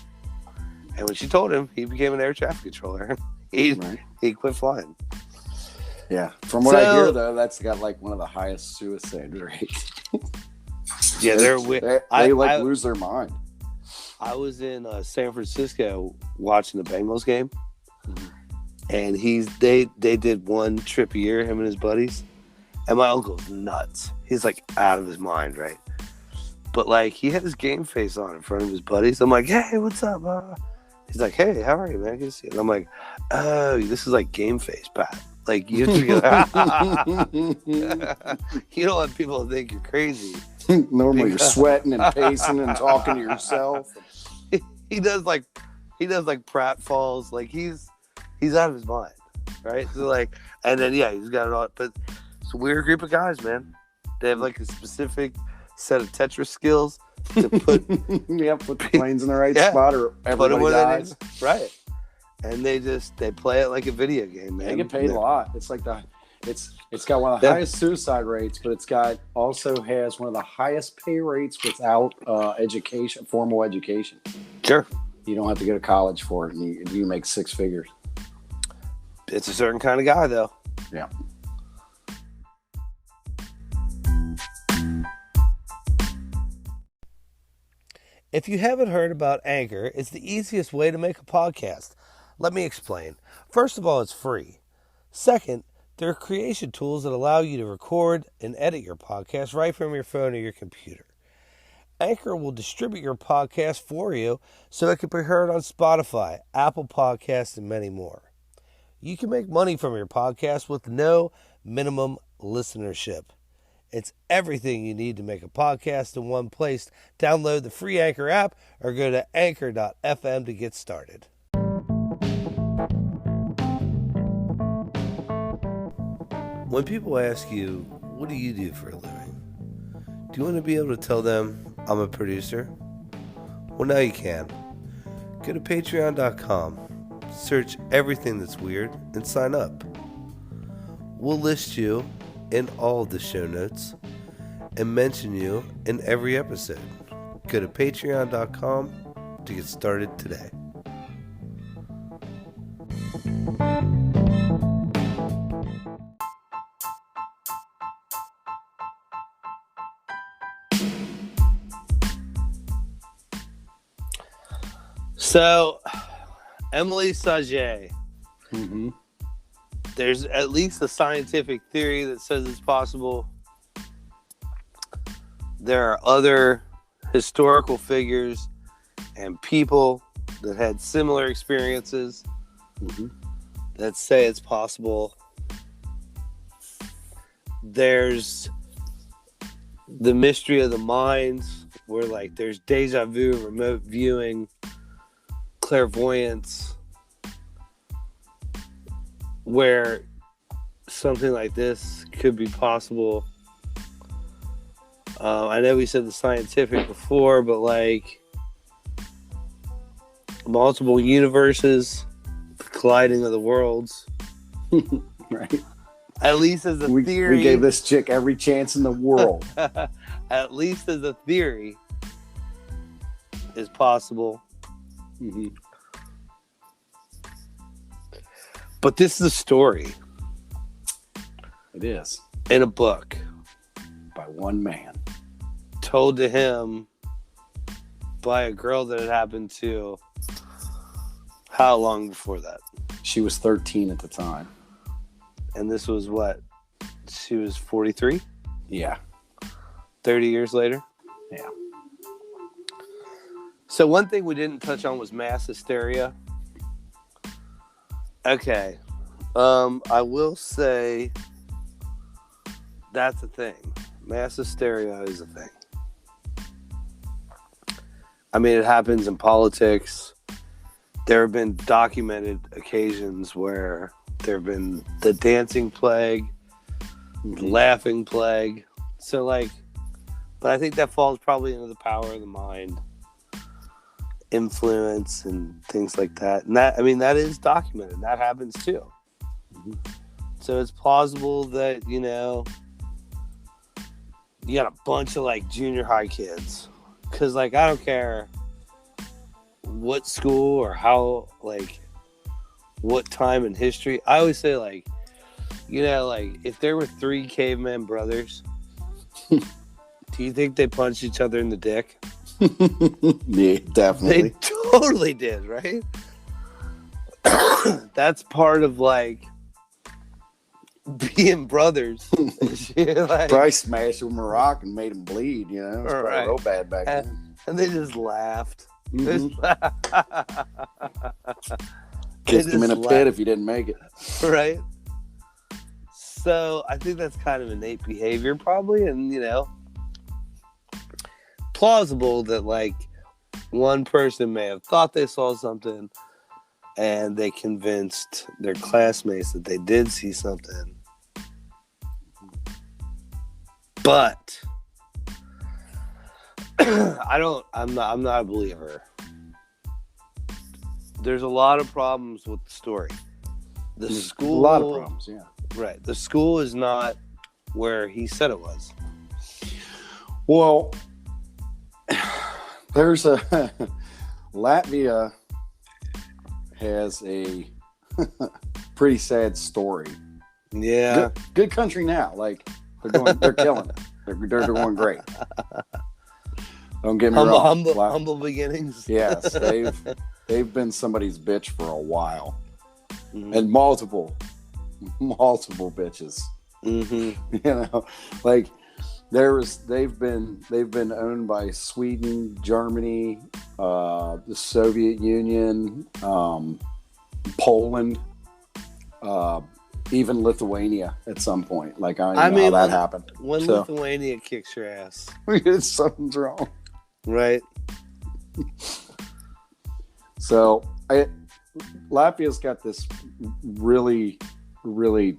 And when she told him, he became an air traffic controller. He quit flying. Yeah. From what I hear, though, that's got one of the highest suicide rates. Yeah, they lose their mind. I was in San Francisco watching the Bengals game. And they did one trip a year, him and his buddies, And my uncle's nuts. He's like out of his mind, right? But like he had his game face on in front of his buddies. I'm like, hey, what's up? He's like, hey, how are you, man? Good to see you. And I'm like, oh, this is like game face, Pat. Like you have to you don't want people to think you're crazy. Normally you're sweating and pacing and talking to yourself. He does like pratfalls. Like he's out of his mind, right? So like, and then he's got it all. But it's a weird group of guys, man. They have like a specific set of Tetris skills to put put the planes in the right spot or everybody dies. Right. And they play it like a video game, man. They get paid a lot. It's like it's got one of the highest suicide rates, but also has one of the highest pay rates without formal education. Sure. You don't have to go to college for it, and you make six figures. It's a certain kind of guy, though. Yeah. If you haven't heard about Anchor, it's the easiest way to make a podcast. Let me explain. First of all, it's free. Second, there are creation tools that allow you to record and edit your podcast right from your phone or your computer. Anchor will distribute your podcast for you so it can be heard on Spotify, Apple Podcasts, and many more. You can make money from your podcast with no minimum listenership. It's everything you need to make a podcast in one place. Download the free Anchor app or go to anchor.fm to get started. When people ask you, what do you do for a living? Do you want to be able to tell them, I'm a producer? Well, now you can. Go to patreon.com, search everything that's weird, and sign up. We'll list you in all of the show notes and mention you in every episode. Go to patreon.com to get started today. So, Emilie Sagee. Mm-hmm. There's at least a scientific theory that says it's possible. There are other historical figures and people that had similar experiences that say it's possible. There's the mystery of the mind, where like there's deja vu, remote viewing, clairvoyance, where something like this could be possible. I know we said the scientific before, but like multiple universes, the colliding of the worlds. Right. At least as a theory. We gave this chick every chance in the world. At least as a theory is possible. Mm-hmm. But this is a story. It is. In a book. By one man. Told to him by a girl that it happened to. How long before that? She was 13 at the time. And this was what? She was 43? Yeah. 30 years later? Yeah. So one thing we didn't touch on was mass hysteria. Okay. I will say that's a thing. Mass hysteria is a thing. I mean, it happens in politics. There have been documented occasions where there have been the dancing plague, the laughing plague. So, like, but I think that falls probably into the power of the mind, influence, and things like that. And that, I mean, that is documented. That happens too. Mm-hmm. So it's plausible that, you know, you got a bunch of like junior high kids. Because, like, I don't care what school or how, like, what time in history. I always say, like, you know, like, if there were 3 caveman brothers, do you think they punched each other in the dick? Yeah, definitely. They totally did, right? That's part of, like, being brothers. Like, Probably smashed him with a rock and made him bleed, you know? It was probably real bad back then. And they just laughed. Kissed him in a pit if he didn't make it. Right? So I think that's kind of innate behavior probably, and plausible that like one person may have thought they saw something and they convinced their classmates that they did see something. But I'm not a believer. There's a lot of problems with the story. There's a lot of problems, yeah. Right. The school is not where he said it was. Well, there's Latvia has a pretty sad story. Yeah. Good country now. Like they're killing it. They're doing great. Don't get me wrong. Humble beginnings. Yes, they've been somebody's bitch for a while, and multiple bitches. Like they've been owned by Sweden, Germany, the Soviet Union, Poland, even Lithuania at some point. Like I mean, how that happened. When Lithuania kicks your ass, something's wrong, right? So Latvia's got this really, really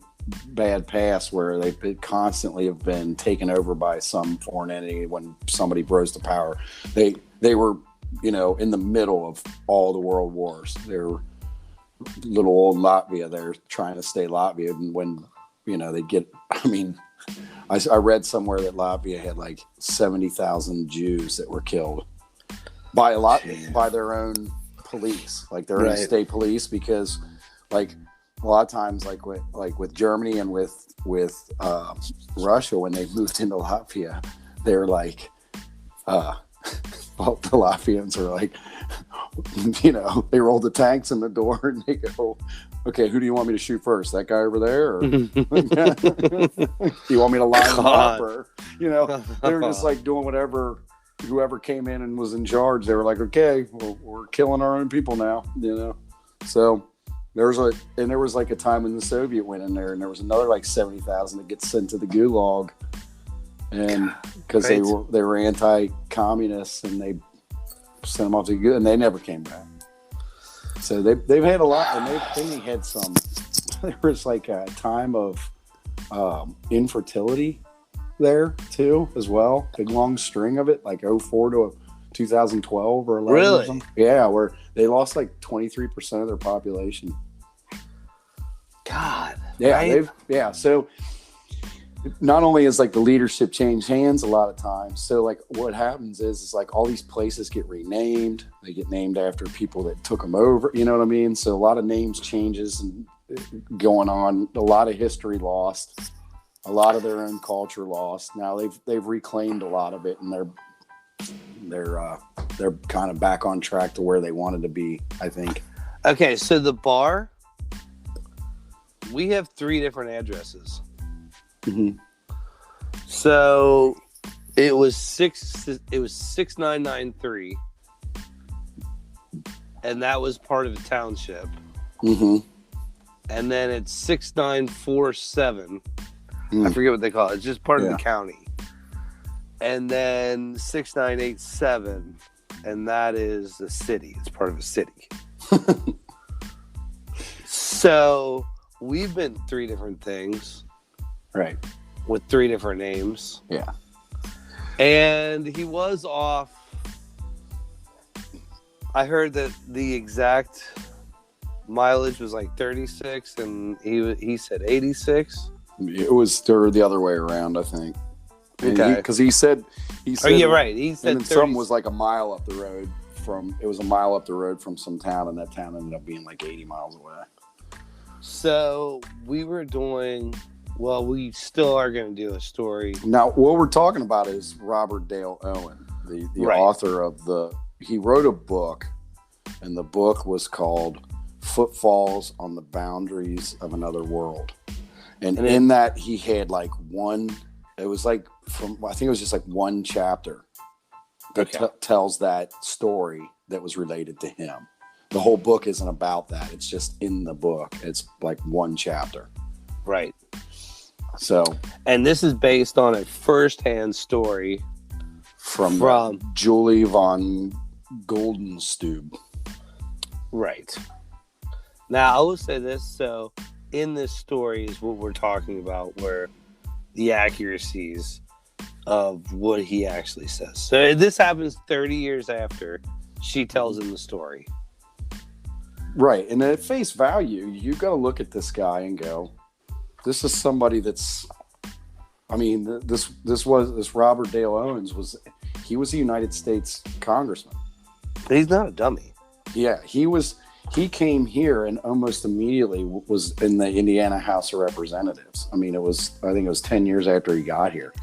bad past where they constantly have been taken over by some foreign entity when somebody rose to power. They were, in the middle of all the world wars. They're little old Latvia. They're trying to stay Latvia, and when they get, I read somewhere that Latvia had like 70,000 Jews that were killed by their own police, like their own state police, because like a lot of times, like with Germany and with Russia, when they moved into Latvia, they're like, well, the Latvians are like, they roll the tanks in the door and they go, okay, who do you want me to shoot first? That guy over there? Or do you want me to line them up? Or, they were just like doing whatever, whoever came in and was in charge, they were like, okay, well, we're killing our own people now, So there was like a time when the Soviet went in there and there was another like 70,000 that gets sent to the gulag. And because they were anti-communists and they sent them off to the gulag and they never came back. So they've had a lot, and they had some. There was like a time of infertility there too, as well. Big long string of it, like 04 to 2012 or 11. Really? Or something. Yeah, where they lost like 23% of their population. God. Yeah, right? So not only is like the leadership changed hands a lot of times, so like what happens is like all these places get renamed. They get named after people that took them over. You know what I mean? So a lot of names changes and going on. A lot of history lost. A lot of their own culture lost. Now they've reclaimed a lot of it, and they're kind of back on track to where they wanted to be, I think. Okay, so the bar, we have 3 different addresses. Mm-hmm. So it was 6993, and that was part of the township. Mm-hmm. And then it's 6947. I forget what they call it. It's just part of the county. And then 6987, and that is the city. It's part of a city. So we've been 3 different things. Right. With 3 different names. Yeah. And he was off. I heard that the exact mileage was like 36 and he said 86. It was the other way around, I think. Okay. Because he said. Oh, you're right. He said. And then some was like a mile up the road from. It was a mile up the road from some town, and that town ended up being like 80 miles away. So we were doing. Well, we still are going to do a story. Now, what we're talking about is Robert Dale Owen, the author of he wrote a book, and the book was called Footfalls on the Boundaries of Another World. And in that, he had like one. It was like I think it was just like one chapter that tells that story that was related to him. The whole book isn't about that. It's just in the book. It's like one chapter. Right. So. And this is based on a first-hand story from Julie von Goldenstube. Right. Now, I will say this. So, in this story is what we're talking about, where the accuracies of what he actually says. So, this happens 30 years after she tells him the story. Right. And at face value, you got to look at this guy and go, this is somebody that's, I mean, this Robert Dale Owens was a United States congressman. He's not a dummy. Yeah, he came here and almost immediately was in the Indiana House of Representatives. I mean, I think it was 10 years after he got here.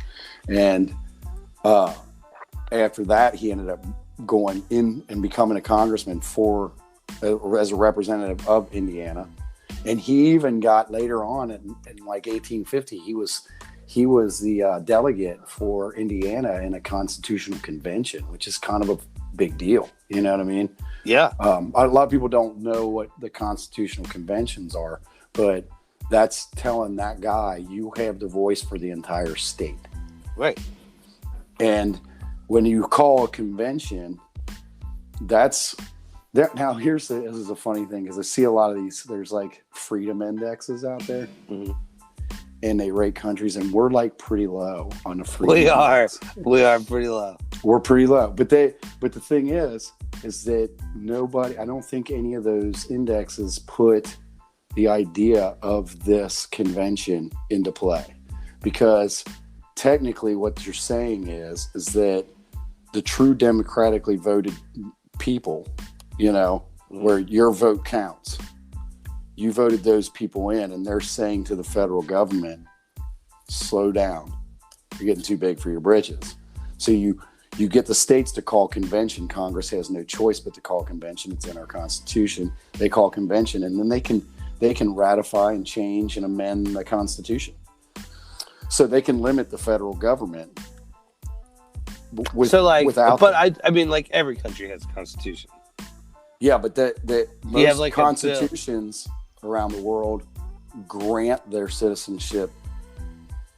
And after that, he ended up going in and becoming a congressman as a representative of Indiana. And he even got later on in like 1850, he was the delegate for Indiana in a constitutional convention, which is kind of a big deal. You know what I mean? Yeah. A lot of people don't know what the constitutional conventions are, but that's telling that guy you have the voice for the entire state. Right. And when you call a convention, that's that. Now, this is a funny thing because I see a lot of these. There's like freedom indexes out there, mm-hmm. and they rate countries, and we're like pretty low on the freedom. We are pretty low. We're pretty low, but the thing is that nobody. I don't think any of those indexes put the idea of this convention into play, because technically, what you're saying is that the true democratically voted people, where your vote counts, you voted those people in, and they're saying to the federal government, slow down, you're getting too big for your britches. So you get the states to call convention. Congress has no choice but to call convention. It's in our Constitution. They call convention, and then they can ratify and change and amend the Constitution. So they can limit the federal government. I mean, like every country has a constitution. Yeah, but most constitutions around the world grant their citizenship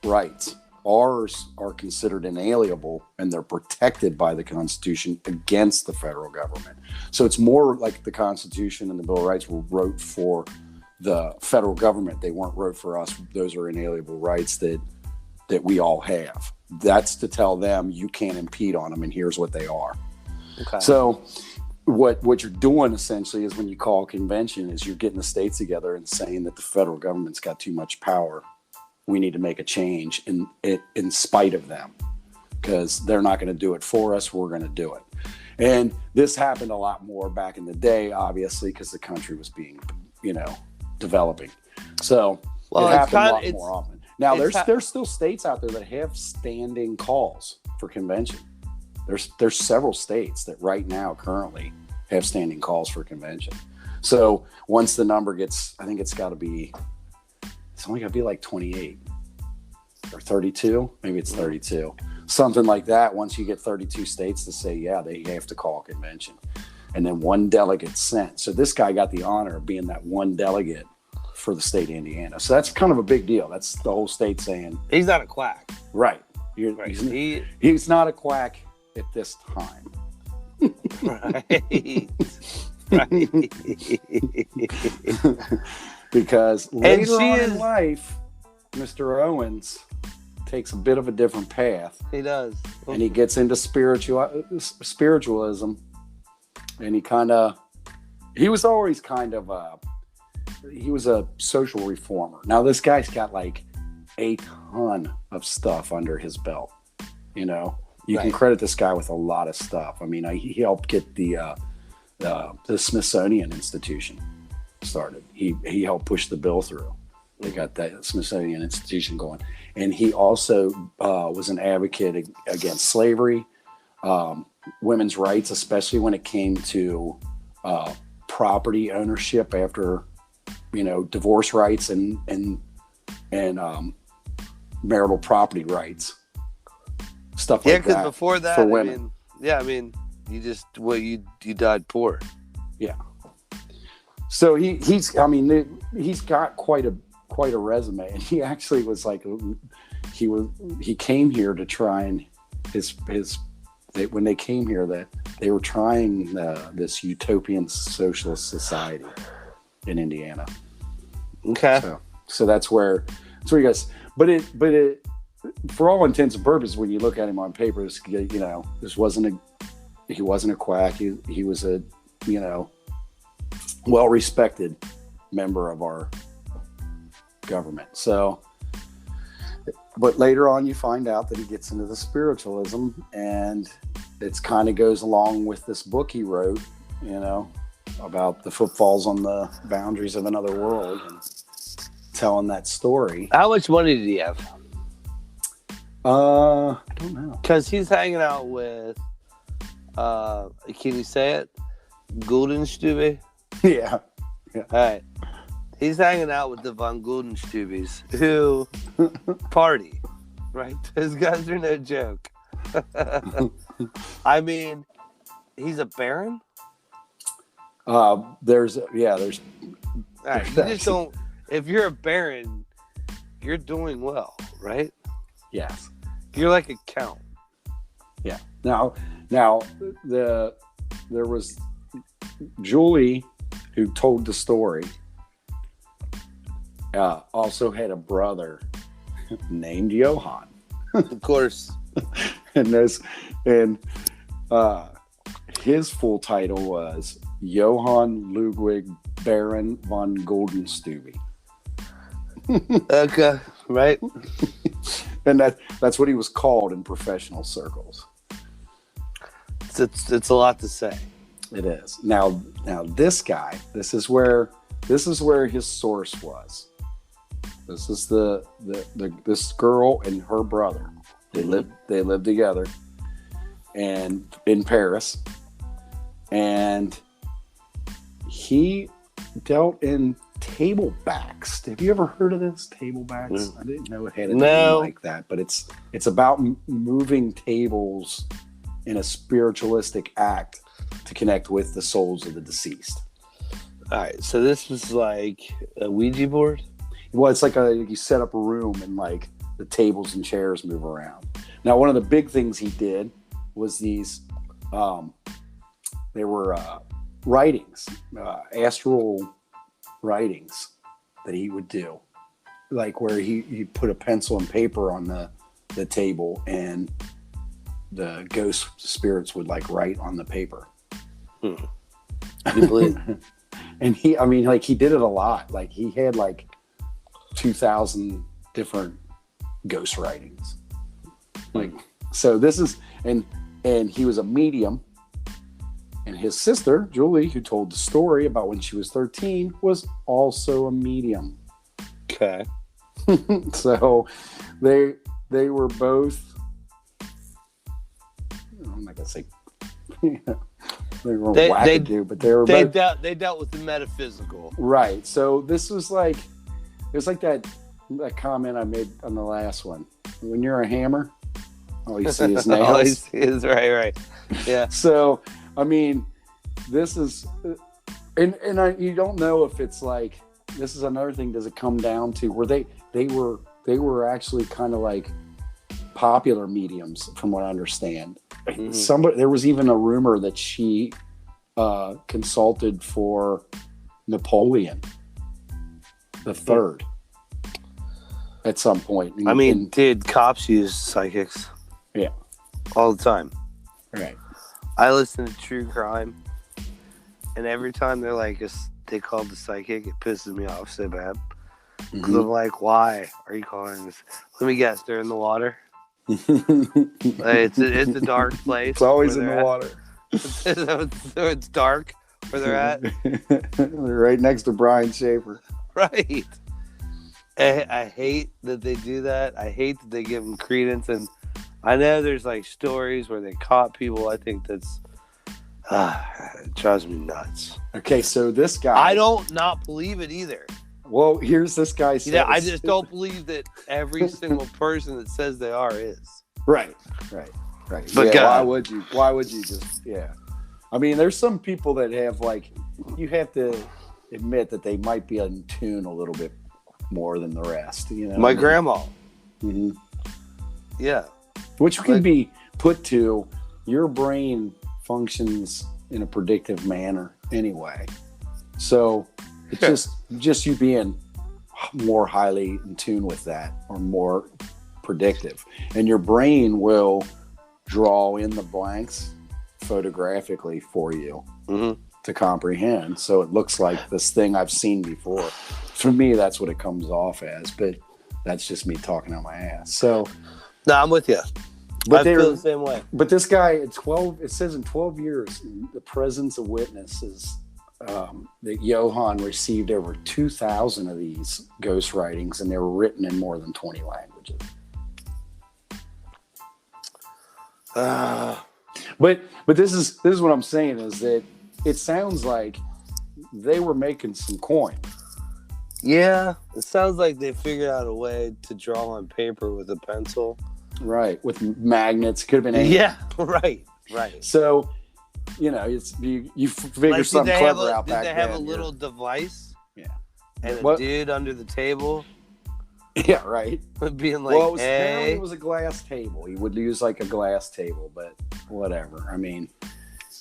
rights. Ours are considered inalienable, and they're protected by the Constitution against the federal government. So it's more like the Constitution and the Bill of Rights were wrote for the federal government. They weren't wrote for us. Those are inalienable rights that we all have. That's to tell them you can't impede on them, and here's what they are. Okay. So what you're doing essentially is when you call a convention is you're getting the states together and saying that the federal government's got too much power. We need to make a change in spite of them, because they're not going to do it for us. We're going to do it. And this happened a lot more back in the day, obviously, because the country was being, developing. So it happened a lot more often. Now, there's still states out there that have standing calls for convention. There's several states that right now currently have standing calls for convention. So once the number gets, I think it's only got to be like 28 or 32. Maybe it's 32. Something like that. Once you get 32 states to say, yeah, they have to call a convention. And then one delegate sent. So this guy got the honor of being that one delegate for the state of Indiana. So that's kind of a big deal. That's the whole state saying he's not a quack. Right. He's not a quack at this time. Right. Because later on in life, Mr. Owens takes a bit of a different path. He does. And he gets into spiritualism. And he was always he was a social reformer. Now, this guy's got like a ton of stuff under his belt. You can credit this guy with a lot of stuff. I mean, he helped get the Smithsonian Institution started. He helped push the bill through. They got that Smithsonian Institution going. And he also was an advocate against slavery, women's rights, especially when it came to property ownership after, divorce rights and and marital property rights, stuff Yeah, like because that. before that, for I women. mean, you died poor. Yeah. So he's got quite a resume, and he actually was like he came here to try and when they came here that they were trying this utopian socialist society in Indiana. Okay. So that's where you guys. But it for all intents and purposes, when you look at him on paper, he wasn't a quack. He was a well-respected member of our government. So, but later on you find out that he gets into the spiritualism, and it's kind of goes along with this book he wrote, about the footfalls on the boundaries of another world, and telling that story. How much money did he have? I don't know. Because he's hanging out with, can you say it? Guldenstube? Yeah. All right. He's hanging out with the Von Guldenstubes who party, right? Those guys are no joke. I mean, he's a baron? There's. All right, you just don't. If you're a baron, you're doing well, right? Yes. You're like a count. Yeah. Now there was Julie, who told the story, also had a brother named Johann. Of course. and his full title was Johann Ludwig Baron von Guldenstube. Okay, right. And that's what he was called in professional circles. It's a lot to say. It is. Now this guy, this is where his source was. This is this girl and her brother. They lived together, and in Paris, and he dealt in tablebacks. Have you ever heard of this? Tablebacks? I didn't know it had a name like that, but it's about moving tables in a spiritualistic act to connect with the souls of the deceased. All right, so this was like a Ouija board? Well, it's like you set up a room and like the tables and chairs move around. Now, one of the big things he did was these, they were writings, astral writings that he would do, like where he put a pencil and paper on the table, and the ghost spirits would like write on the paper. And he did it a lot. Like he had like 2,000 different ghost writings. Like, so this is, and he was a medium, and his sister, Julie, who told the story about when she was 13, was also a medium. Okay. So they were both, I'm not going to say, they were wackadoo, but they were both. They dealt with the metaphysical. Right. So this was like, it was like that comment I made on the last one. When you're a hammer, all you see is nails. All you see is right. Yeah. So, I mean, this is, you don't know if it's like, this is another thing. Does it come down to where they were actually kind of like popular mediums, from what I understand. Mm-hmm. There was even a rumor that she consulted for Napoleon the Third at some point. I mean, did cops use psychics? Yeah, all the time. Right. I listen to true crime, and every time they're like, they called the psychic, it pisses me off so bad. Because I'm like, why are you calling this? Let me guess, they're in the water. It's a dark place. It's always in the water. So it's dark where they're at. They're right next to Brian Schaefer. Right. I hate that they do that. I hate that they give them credence. And I know there's like stories where they caught people. I think that's it drives me nuts. Okay, so this guy, I don't not believe it either. Well, here's this guy says. I just don't believe that every single person that says they are is. Right. But why would you? Why would you just? Yeah. I mean, there's some people that have like, you have to admit that they might be in tune a little bit more than the rest. You know, my grandma. Mm-hmm. Yeah. Which can be put to your brain functions in a predictive manner anyway. So it's just you being more highly in tune with that, or more predictive, and your brain will draw in the blanks photographically for you to comprehend. So it looks like this thing I've seen before. For me, that's what it comes off as, but that's just me talking out my ass. So no, I'm with you. But I feel the same way. But this guy, it says in 12 years, in the presence of witnesses, that Johann received over 2,000 of these ghost writings, and they were written in more than 20 languages. But this is what I'm saying, is that it sounds like they were making some coin. Yeah, it sounds like they figured out a way to draw on paper with a pencil. Right, with magnets. Could have been anything. Yeah, right. So, you know, you figure like, something clever out back then. Did they have a little device? Yeah. And a dude under the table? Yeah, right. Being like, apparently it was a glass table. He would use like a glass table, but whatever. I mean,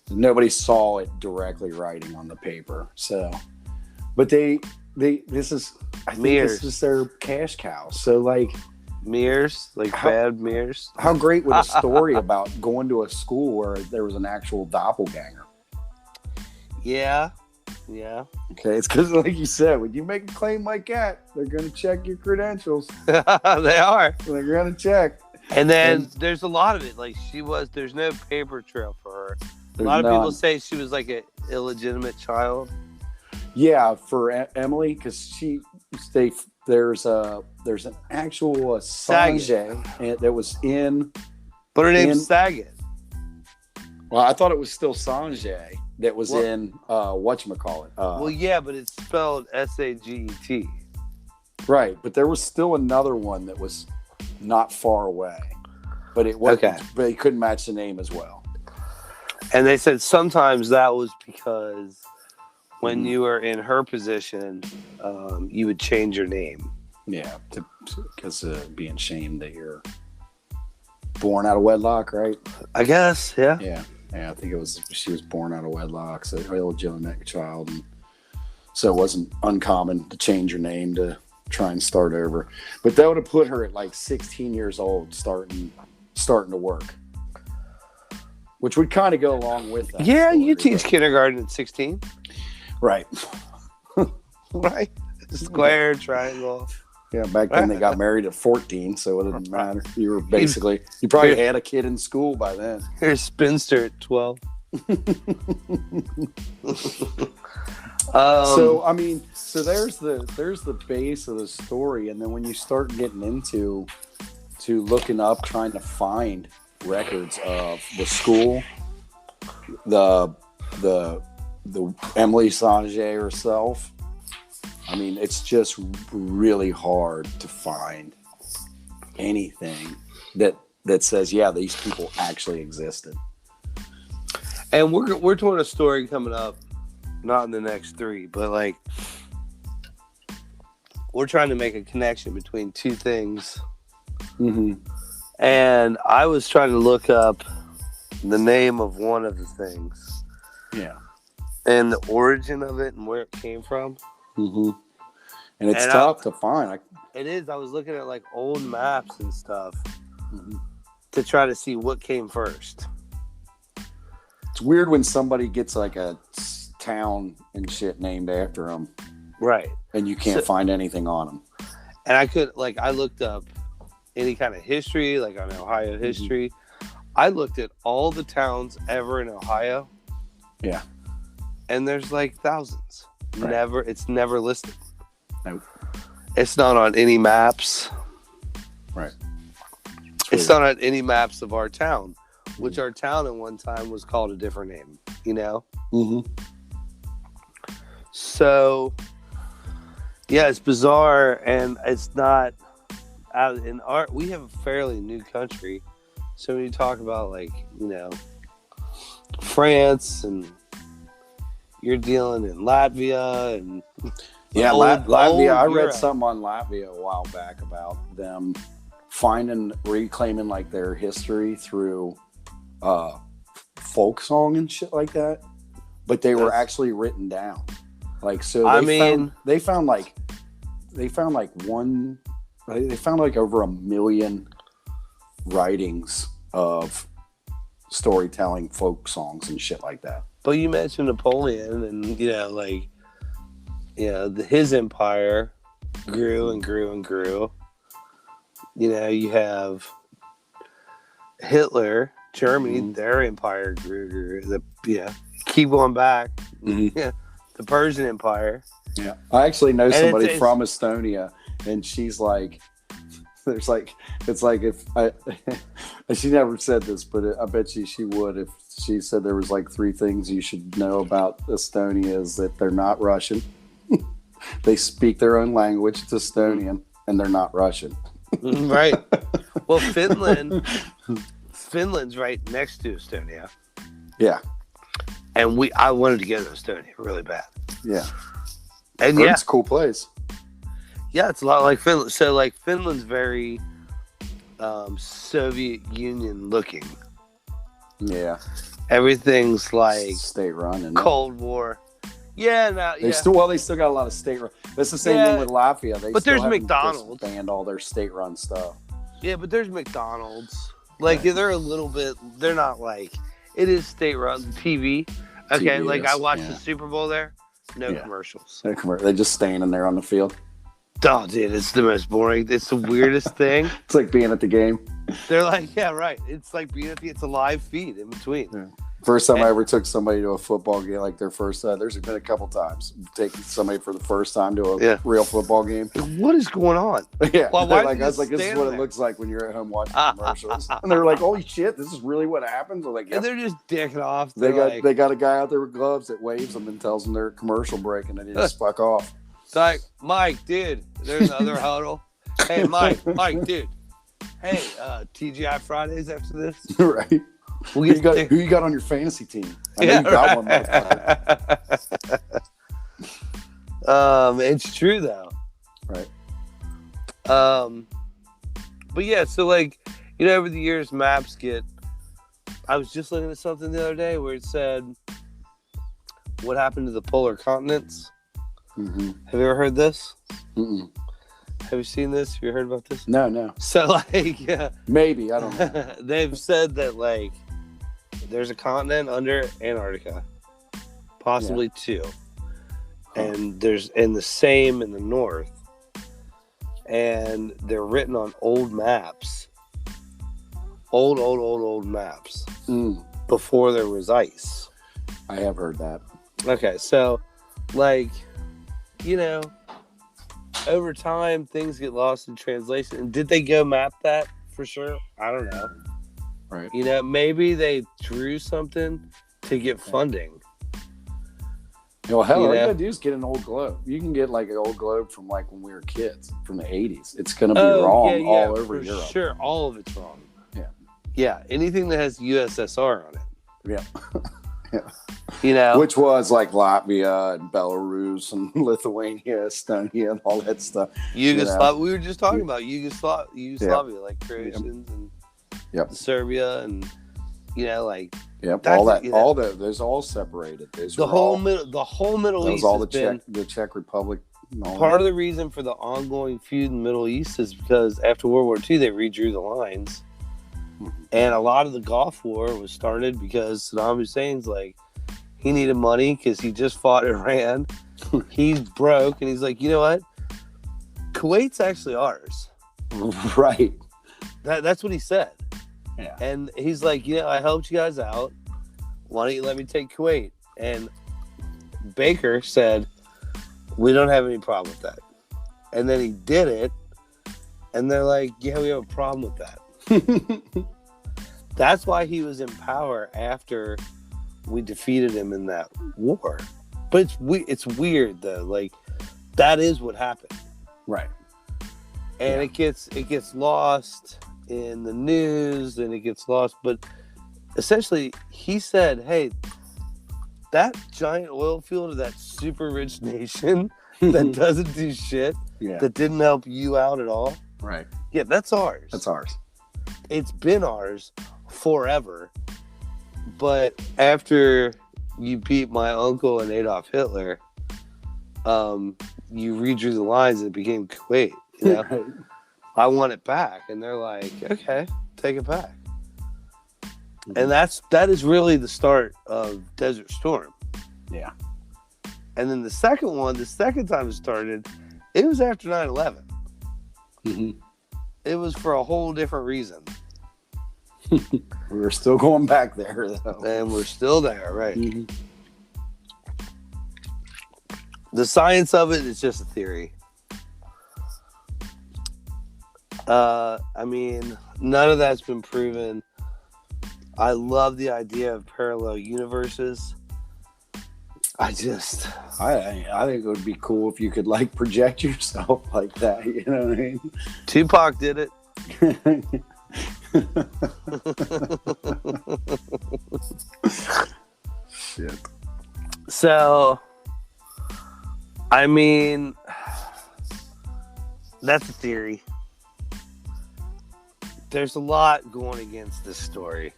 nobody saw it directly writing on the paper. So, but I think this is their cash cow. So like mirrors, like bad mirrors. How great would a story about going to a school where there was an actual doppelganger? Yeah. Okay, it's because, like you said, when you make a claim like that, they're going to check your credentials. They are. They're going to check. And then there's a lot of it. Like there's no paper trail for her. A lot of people say she was like an illegitimate child. Yeah, for Emily, because there's an actual Sagee that was in. But her name's Sagee. Well, I thought it was still Sanjay that was in whatchamacallit. Well, yeah, but it's spelled Saget. Right, but there was still another one that was not far away, but it was but it couldn't match the name as well. And they said sometimes that was because when you were in her position, you would change your name. Yeah, because being shamed that you're born out of wedlock, right? I guess, yeah. Yeah, I think she was born out of wedlock, so an illegitimate child, and so it wasn't uncommon to change your name to try and start over. But that would have put her at like 16 years old, starting to work, which would kind of go along with that. Yeah, you teach kindergarten at 16, right? Right, square, triangle. Yeah, back then they got married at 14, so it didn't matter. You probably had a kid in school by then. You're a spinster at 12. So I mean, there's the base of the story, and then when you start getting into looking up, trying to find records of the school, the Emilie Sagee herself. I mean, it's just really hard to find anything that says, yeah, these people actually existed. And we're doing a story coming up, not in the next 3, but like we're trying to make a connection between 2 things. Mm-hmm. And I was trying to look up the name of one of the things. Yeah. And the origin of it and where it came from. Mm-hmm. And it's tough to find. It is. I was looking at like old maps and stuff to try to see what came first. It's weird when somebody gets like a town and shit named after them. Right. And you can't find anything on them. And I looked up any kind of history, like on Ohio history. I looked at all the towns ever in Ohio. Yeah. And there's like thousands. Right. It's never listed. Nope. It's not on any maps. Right. It's not on any maps of our town, which our town at one time was called a different name, you know? Mm-hmm. So Yeah, it's bizarre, and it's not out in our. We have a fairly new country, so when you talk about like France, and you're dealing in Latvia and Yeah, Latvia. old I read Europe. something on Latvia a while back about them reclaiming like their history through folk song and shit like that. But they were actually written down. Like, so they found like over 1 million writings of storytelling folk songs and shit like that. But you mentioned Napoleon, and his empire grew and grew and grew. You have Hitler, Germany, Mm-hmm. their empire grew. Keep going back. Mm-hmm. Yeah, the Persian Empire. Yeah, I actually know And somebody from Estonia, and she's like, "It's like if I." She never said this, but I bet she would if she said there was like 3 things you should know about Estonia: is that they're not Russian, they speak their own language, it's Estonian, and they're not Russian. Right. Well, Finland's right next to Estonia. Yeah, And I wanted to go to Estonia really bad. yeah, And it's a cool place. Yeah, it's a lot like Finland. So, like, Finland's very Soviet Union looking. Yeah, Everything's like state run and Cold War. Yeah, no, they still got a lot of state run. That's the same thing with Latvia. But still there's haven't McDonald's. just banned all their state run stuff. Yeah, but there's McDonald's. Like, they're a little bit. They're not like it is state run TV. Okay, TV like is, I watched the Super Bowl there. No Yeah. commercials. They're just standing there on the field. Oh, dude, it's the most boring. It's the weirdest thing. It's like being at the game. They're like, yeah, right. It's like being at it's a live feed in between. Yeah. First time I ever took somebody to a football game, like their first. There's been a couple times taking somebody for the first time to a real football game. What is going on? Yeah, Well, why like I was like, this is what it looks like when you're at home watching commercials. And they're like, holy shit, this is really what happens. I'm like, And they're just dicking off. they got a guy out there with gloves that waves them and tells them they're commercial break, and then they just fuck off. It's like, Mike, dude, there's another huddle. Hey, Mike, dude. Hey, TGI Fridays after this. Right. We'll Who you got on your fantasy team? I know you got one, motherfucker. It's true though. Right. But yeah, so like, over the years, maps get. I was just looking at something the other day where it said, "What happened to the polar continents?" Mm-hmm. Have you ever heard this? Mm-mm. Have you seen this? Have you heard about this? No. So like, Maybe, I don't know. they've said that like, there's a continent under Antarctica, possibly 2, and there's in the north, and they're written on old maps, old maps before there was ice. I have heard that. Okay, so like, over time things get lost in translation. And did they go map that for sure? I don't know. Right. Maybe they drew something to get funding. Well, hell, all you gotta do is get an old globe. You can get like an old globe from like when we were kids, from the 80s. It's gonna be wrong all over Europe. Sure, all of it's wrong. Yeah. Yeah, anything that has USSR on it. Yeah. Which was like Latvia and Belarus and Lithuania, Estonia, and all that stuff. Yugoslavia. We were just talking about Yugoslavia, like Croatians and Serbia, and all that. There's all separated. The whole Middle East. Was all the Czech Republic. Part of the reason for the ongoing feud in the Middle East is because after World War II, they redrew the lines. And a lot of the Gulf War was started because Saddam Hussein's like, he needed money because he just fought Iran. He's broke, and he's like, you know what? Kuwait's actually ours. Right. That's what he said. Yeah. And he's like, I helped you guys out. Why don't you let me take Kuwait? And Baker said, we don't have any problem with that. And then he did it. And they're like, yeah, we have a problem with that. That's why he was in power after we defeated him in that war. But it's weird though. Like, that is what happened. Right. And it gets lost in the news, and it gets lost. But essentially, he said, "Hey, that giant oil field of that super rich nation that doesn't do shit, that didn't help you out at all, right? Yeah, that's ours. That's ours. It's been ours forever. But after you beat my uncle and Adolf Hitler, you redrew the lines and it became Kuwait. You know, Right. I want it back." And they're like, "Okay, take it back." Mm-hmm. And that is really the start of Desert Storm. Yeah. And then the second time it started, it was after 9/11. Mm-hmm. It was for a whole different reason. We're still going back there, though. And we're still there, right? Mm-hmm. The science of it is just a theory. I mean, none of that's been proven. I love the idea of parallel universes. I think it would be cool if you could like project yourself like that. You know what I mean? Tupac did it. Shit. So, I mean, that's a theory. There's a lot going against this story.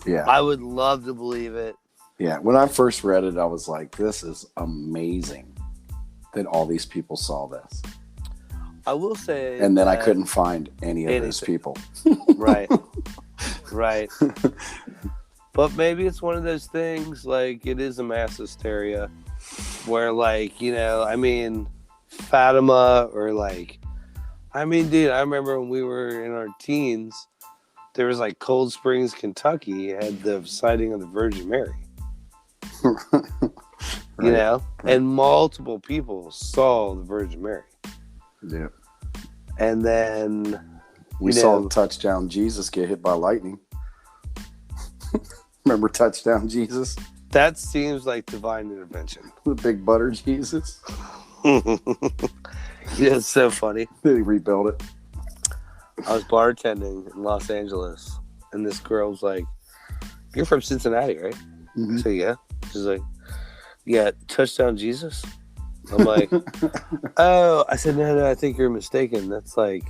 Yeah. I would love to believe it. Yeah. When I first read it, I was like, this is amazing that all these people saw this. I will say. And then I couldn't find any of those people. Right. Right. But maybe it's one of those things, like, it is a mass hysteria where, like, you know, I mean, Fatima or, like, I mean, dude, I remember when we were in our teens, there was, like, Cold Springs, Kentucky had the sighting of the Virgin Mary. Right. You know? Right. And multiple people saw the Virgin Mary. Yeah. And then we saw Touchdown Jesus get hit by lightning. Remember Touchdown Jesus? That seems like divine intervention. The big butter Jesus. Yeah, it's so funny. They rebuilt it. I was bartending in Los Angeles, and this girl was like, "You're from Cincinnati, right?" Mm-hmm. I said, "Yeah." She's like, "Yeah, Touchdown Jesus?" I'm like, "Oh," I said, no, I think you're mistaken. That's like,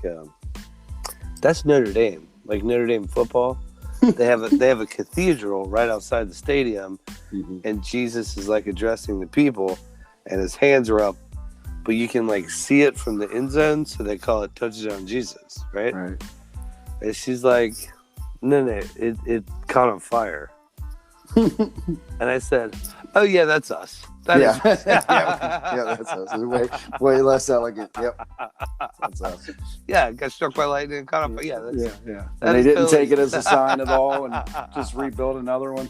that's Notre Dame, like Notre Dame football. They have a cathedral right outside the stadium, mm-hmm. and Jesus is like addressing the people, and his hands are up, but you can like see it from the end zone, so they call it Touchdown Jesus, right? Right. And she's like, no, it caught on fire. And I said, "Oh yeah, that's us." Yeah, that's us. Way less elegant. Yep, that's us. Yeah, got struck by lightning and caught up. Yeah, yeah. And they didn't take it as a sign at all, and just rebuild another one.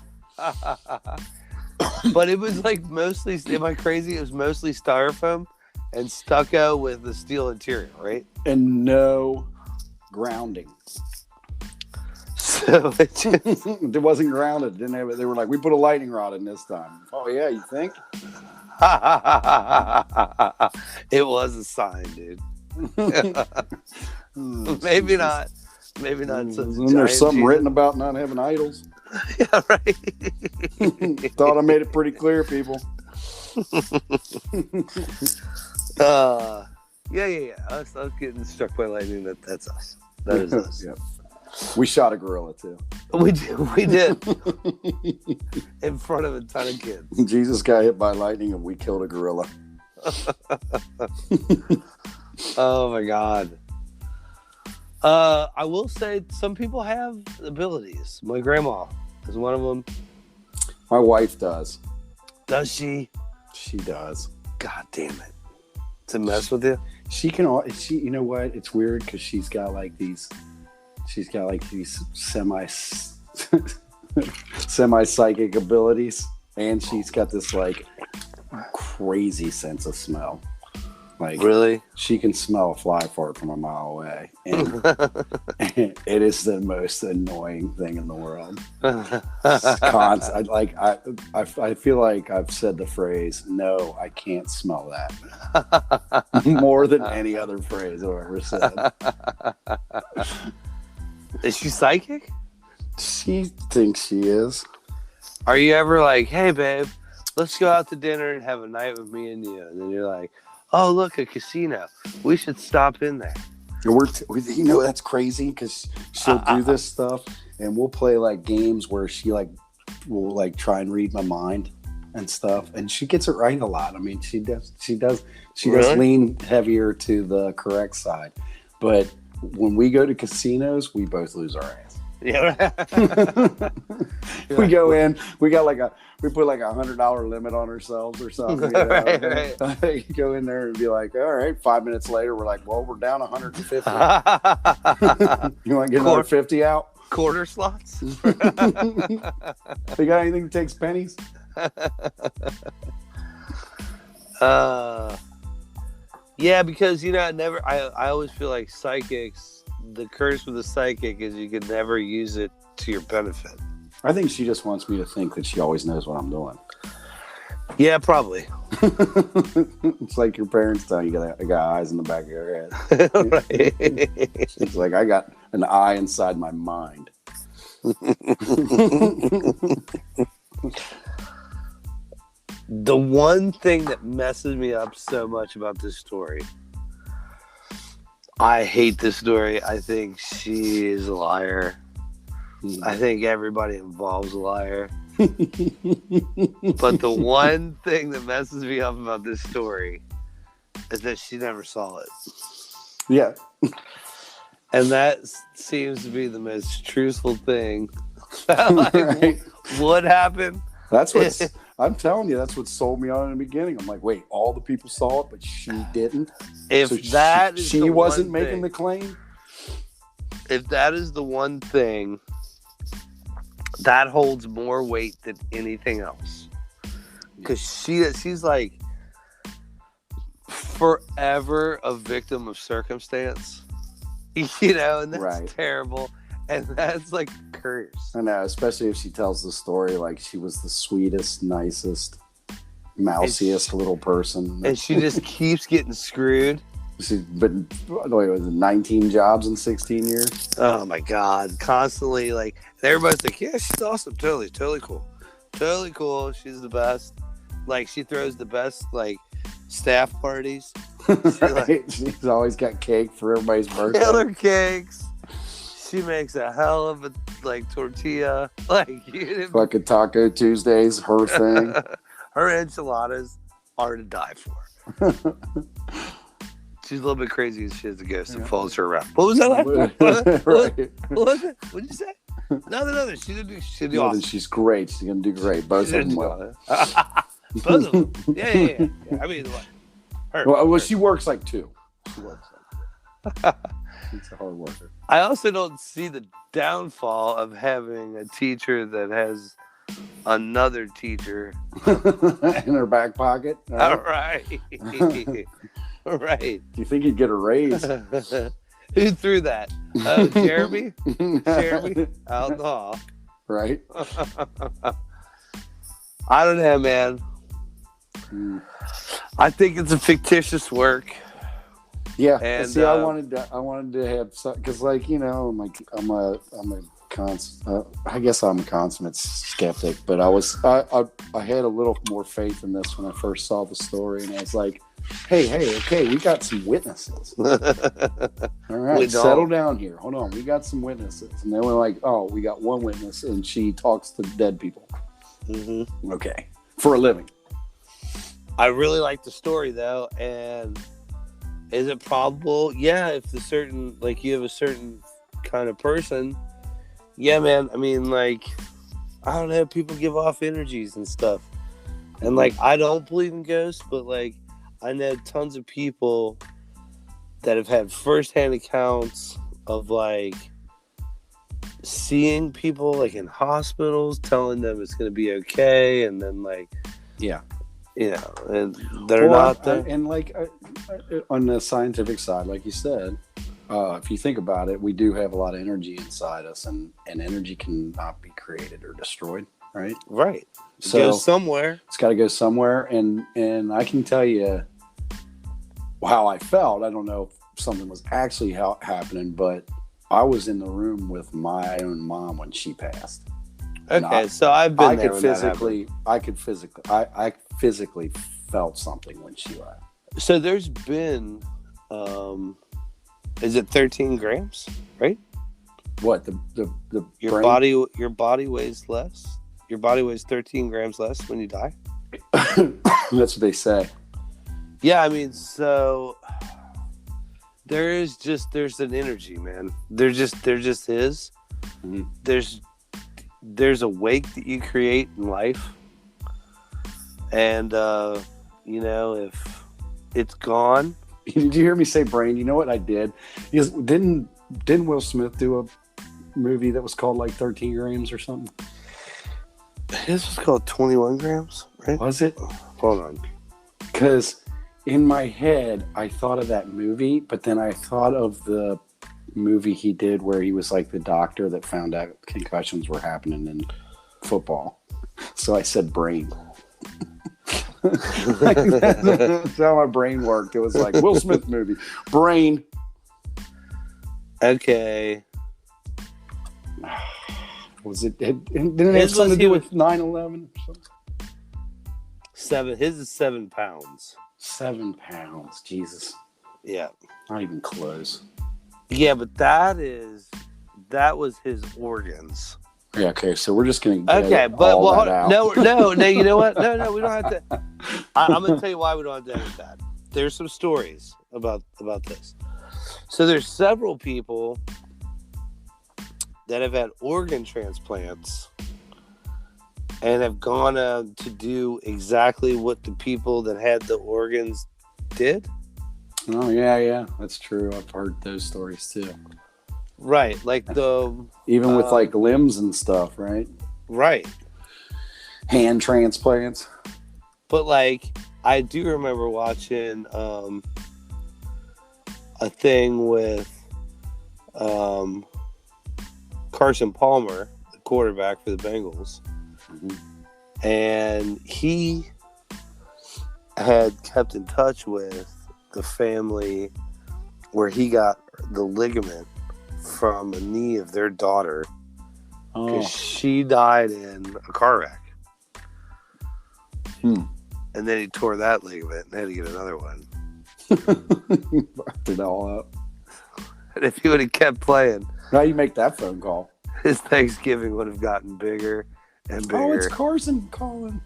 But it was like mostly. Am I crazy? It was mostly styrofoam and stucco with the steel interior, right? And no grounding. So it wasn't grounded. Didn't have it. They were like, "We put a lightning rod in this time." Oh yeah, you think? It was a sign, dude. Maybe not. Maybe not. Isn't there something written about not having idols? Yeah, right. Thought I made it pretty clear, people. Yeah. Us getting struck by lightning. That's us. That is us. Yep. We shot a gorilla too. We did. In front of a ton of kids. Jesus got hit by lightning and we killed a gorilla. Oh my God. I will say some people have abilities. My grandma is one of them. My wife does. Does she? She does. God damn it. To mess with you? She can, you know what? It's weird because she's got like these semi-psychic abilities, and she's got this like crazy sense of smell. Like, really? she can smell a fly fart from a mile away. And it is the most annoying thing in the world. I feel like I've said the phrase, "No, I can't smell that," more than any other phrase I've ever said. Is she psychic? She thinks she is. Are you ever like, hey, babe, let's go out to dinner and have a night with me and you? And then you're like, oh, look, a casino. We should stop in there. That's crazy because she'll do this stuff and we'll play like games where she like will like try and read my mind and stuff. And she gets it right a lot. I mean, she does lean heavier to the correct side. But when we go to casinos, we both lose our ass. Yeah. We go in, we put like $100 limit on ourselves or something. You know? Right. You go in there and be like, all right, 5 minutes later, we're like, well, we're down 150. You want to get another 50 out? Quarter slots? They got anything that takes pennies? Yeah, because, I always feel like psychics, the curse with a psychic is you can never use it to your benefit. I think she just wants me to think that she always knows what I'm doing. Yeah, probably. It's like your parents tell you, I got eyes in the back of your head. Right. It's like I got an eye inside my mind. The one thing that messes me up so much about this story, I hate this story. I think she is a liar. I think everybody involved is a liar. But the one thing that messes me up about this story is that she never saw it. Yeah. And that seems to be the most truthful thing. Right. What happened? That's what's... I'm telling you, that's what sold me on in the beginning. I'm like, wait, all the people saw it, but she didn't. If so that is she wasn't making the claim. If that is the one thing, that holds more weight than anything else. Because she's like forever a victim of circumstance, and that's terrible. And that's like a curse. I know, especially if she tells the story like she was the sweetest, nicest, mousiest little person. And she just keeps getting screwed. But was it 19 jobs in 16 years? Oh my God. Constantly like, everybody's like, yeah, she's awesome. Totally cool. Totally cool. She's the best. Like, she throws the best, like, staff parties. She's always got cake for everybody's birthday. Killer cakes. She makes a hell of a tortilla. Fucking Taco Tuesdays, her thing. Her enchiladas are to die for. She's a little bit crazy as she has a ghost and follows her around. What was that like? What was it? What did you say? Nothing. She'll do awesome. She's great. She's gonna do great. Both of them will. Both of them. Yeah. I mean, her. She works like two. She works like two. She's a hard worker. I also don't see the downfall of having a teacher that has another teacher in her back pocket. All right. Right. Do you think you'd get a raise? Who threw that? Jeremy? Jeremy? Out in the hall. Right. I don't know, man. I think it's a fictitious work. Yeah, and see, I wanted to have some, because, like, I guess I'm a consummate skeptic, but I had a little more faith in this when I first saw the story, and I was like, hey, okay, we got some witnesses. All right, settle down here. Hold on, we got some witnesses, and they were like, oh, we got one witness, and she talks to dead people. Mm-hmm. Okay, for a living. I really like the story though, and. Is it probable? Yeah, if you have a certain kind of person. Yeah, man. I mean, like, I don't know. People give off energies and stuff. And, like, I don't believe in ghosts, but, like, I know tons of people that have had firsthand accounts of, like, seeing people, like, in hospitals, telling them it's going to be okay. And then, like, yeah. and they're not there. And like on the scientific side, like you said, if you think about it, we do have a lot of energy inside us, and energy cannot be created or destroyed, right? Right. So Go somewhere. It's got to go somewhere, and I can tell you how I felt. I don't know if something was actually happening, but I was in the room with my own mom when she passed. Okay, so I've been there. I physically felt something when she left. So there's been, is it 13 grams, right? What your body weighs less? Your body weighs 13 grams less when you die? That's what they say. Yeah, I mean, so there's an energy, man. There just is. Mm-hmm. There's a wake that you create in life. And, if it's gone. Did you hear me say brain? You know what I did? Because didn't Will Smith do a movie that was called like 13 grams or something? His was called 21 grams, right? Was it? Hold on. Because in my head, I thought of that movie, but then I thought of the movie he did where he was like the doctor that found out concussions were happening in football. So I said brain. That's how my brain worked. It was like Will Smith movie. Brain. Okay. Was it? Didn't it have something to do with 9/11 or something? His is 7 pounds. 7 pounds. Jesus. Yeah. Not even close. Yeah, but that was his organs. Yeah, okay, so we're just going to get all that out. No, you know what? No, we don't have to. I'm going to tell you why we don't have to edit that. There's some stories about this. So there's several people that have had organ transplants and have gone to do exactly what the people that had the organs did. Oh, yeah, that's true. I've heard those stories too. Right, like even with like limbs and stuff, right? Right. Hand transplants. But like, I do remember watching a thing with Carson Palmer, the quarterback for the Bengals, and he had kept in touch with the family where he got the ligament from a knee of their daughter because she died in a car wreck. And then he tore that ligament and had to get another one. Fucked it all up. And if he would have kept playing, how you make that phone call? His Thanksgiving would have gotten bigger and bigger. Oh, it's Carson calling.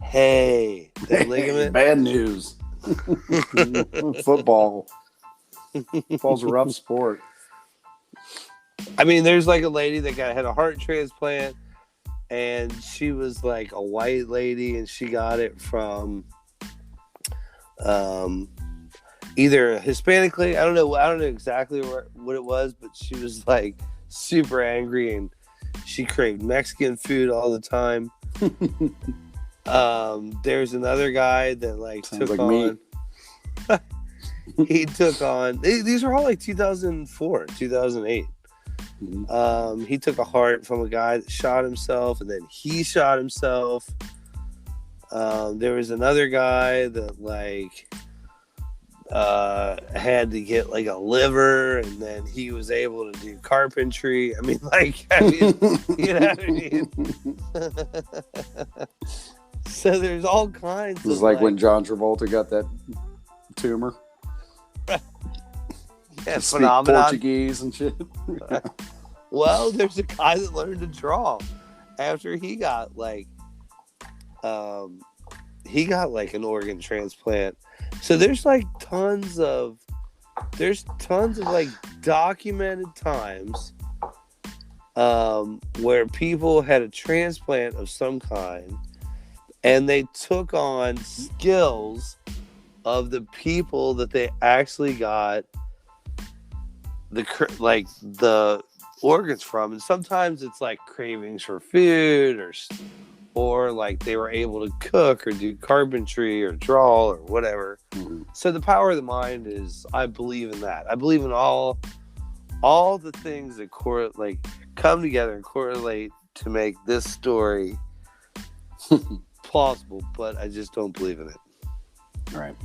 Hey, that ligament. Bad news. Football's a rough sport. I mean, there's like a lady that had a heart transplant, and she was like a white lady, and she got it from either a Hispanic lady. I don't know exactly what it was, but she was like super angry, and she craved Mexican food all the time. There's another guy that like sounds took like on. Me. He took on. These are all like 2004, 2008. He took a heart from a guy that shot himself, and then he shot himself. There was another guy that like had to get like a liver, and then he was able to do carpentry. You know what I mean? So there's all kinds. It was like when John Travolta got that tumor. Yeah, phenomenon. Portuguese and shit. Well, there's a guy that learned to draw after he got like an organ transplant. So there's tons of like documented times where people had a transplant of some kind, and they took on skills of the people that they actually got the organs from. And sometimes it's like cravings for food or like they were able to cook or do carpentry or draw or whatever. Mhm. So the power of the mind is, I believe in that. I believe in all the things that come together and correlate to make this story plausible, but I just don't believe in it. Right.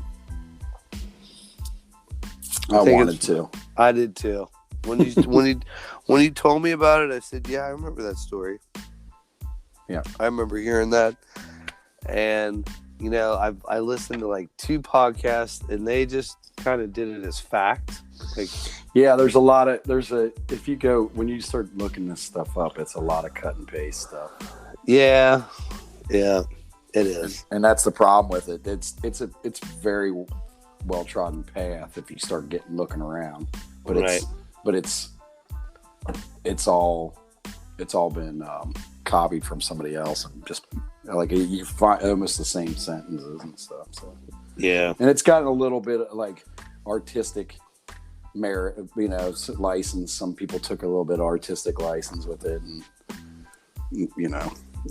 I wanted to. I did too. When you told me about it, I said, "Yeah, I remember that story." Yeah, I remember hearing that, and I listened to like 2 podcasts, and they just kind of did it as fact. Like, yeah, if you go when you start looking this stuff up, it's a lot of cut and paste stuff. Yeah, it is, and that's the problem with it. It's very well trodden path if you start looking around, but right. it's all been copied from somebody else, and just like you find almost the same sentences and stuff. So yeah, and it's got a little bit of like artistic merit, license. Some people took a little bit of artistic license with it, and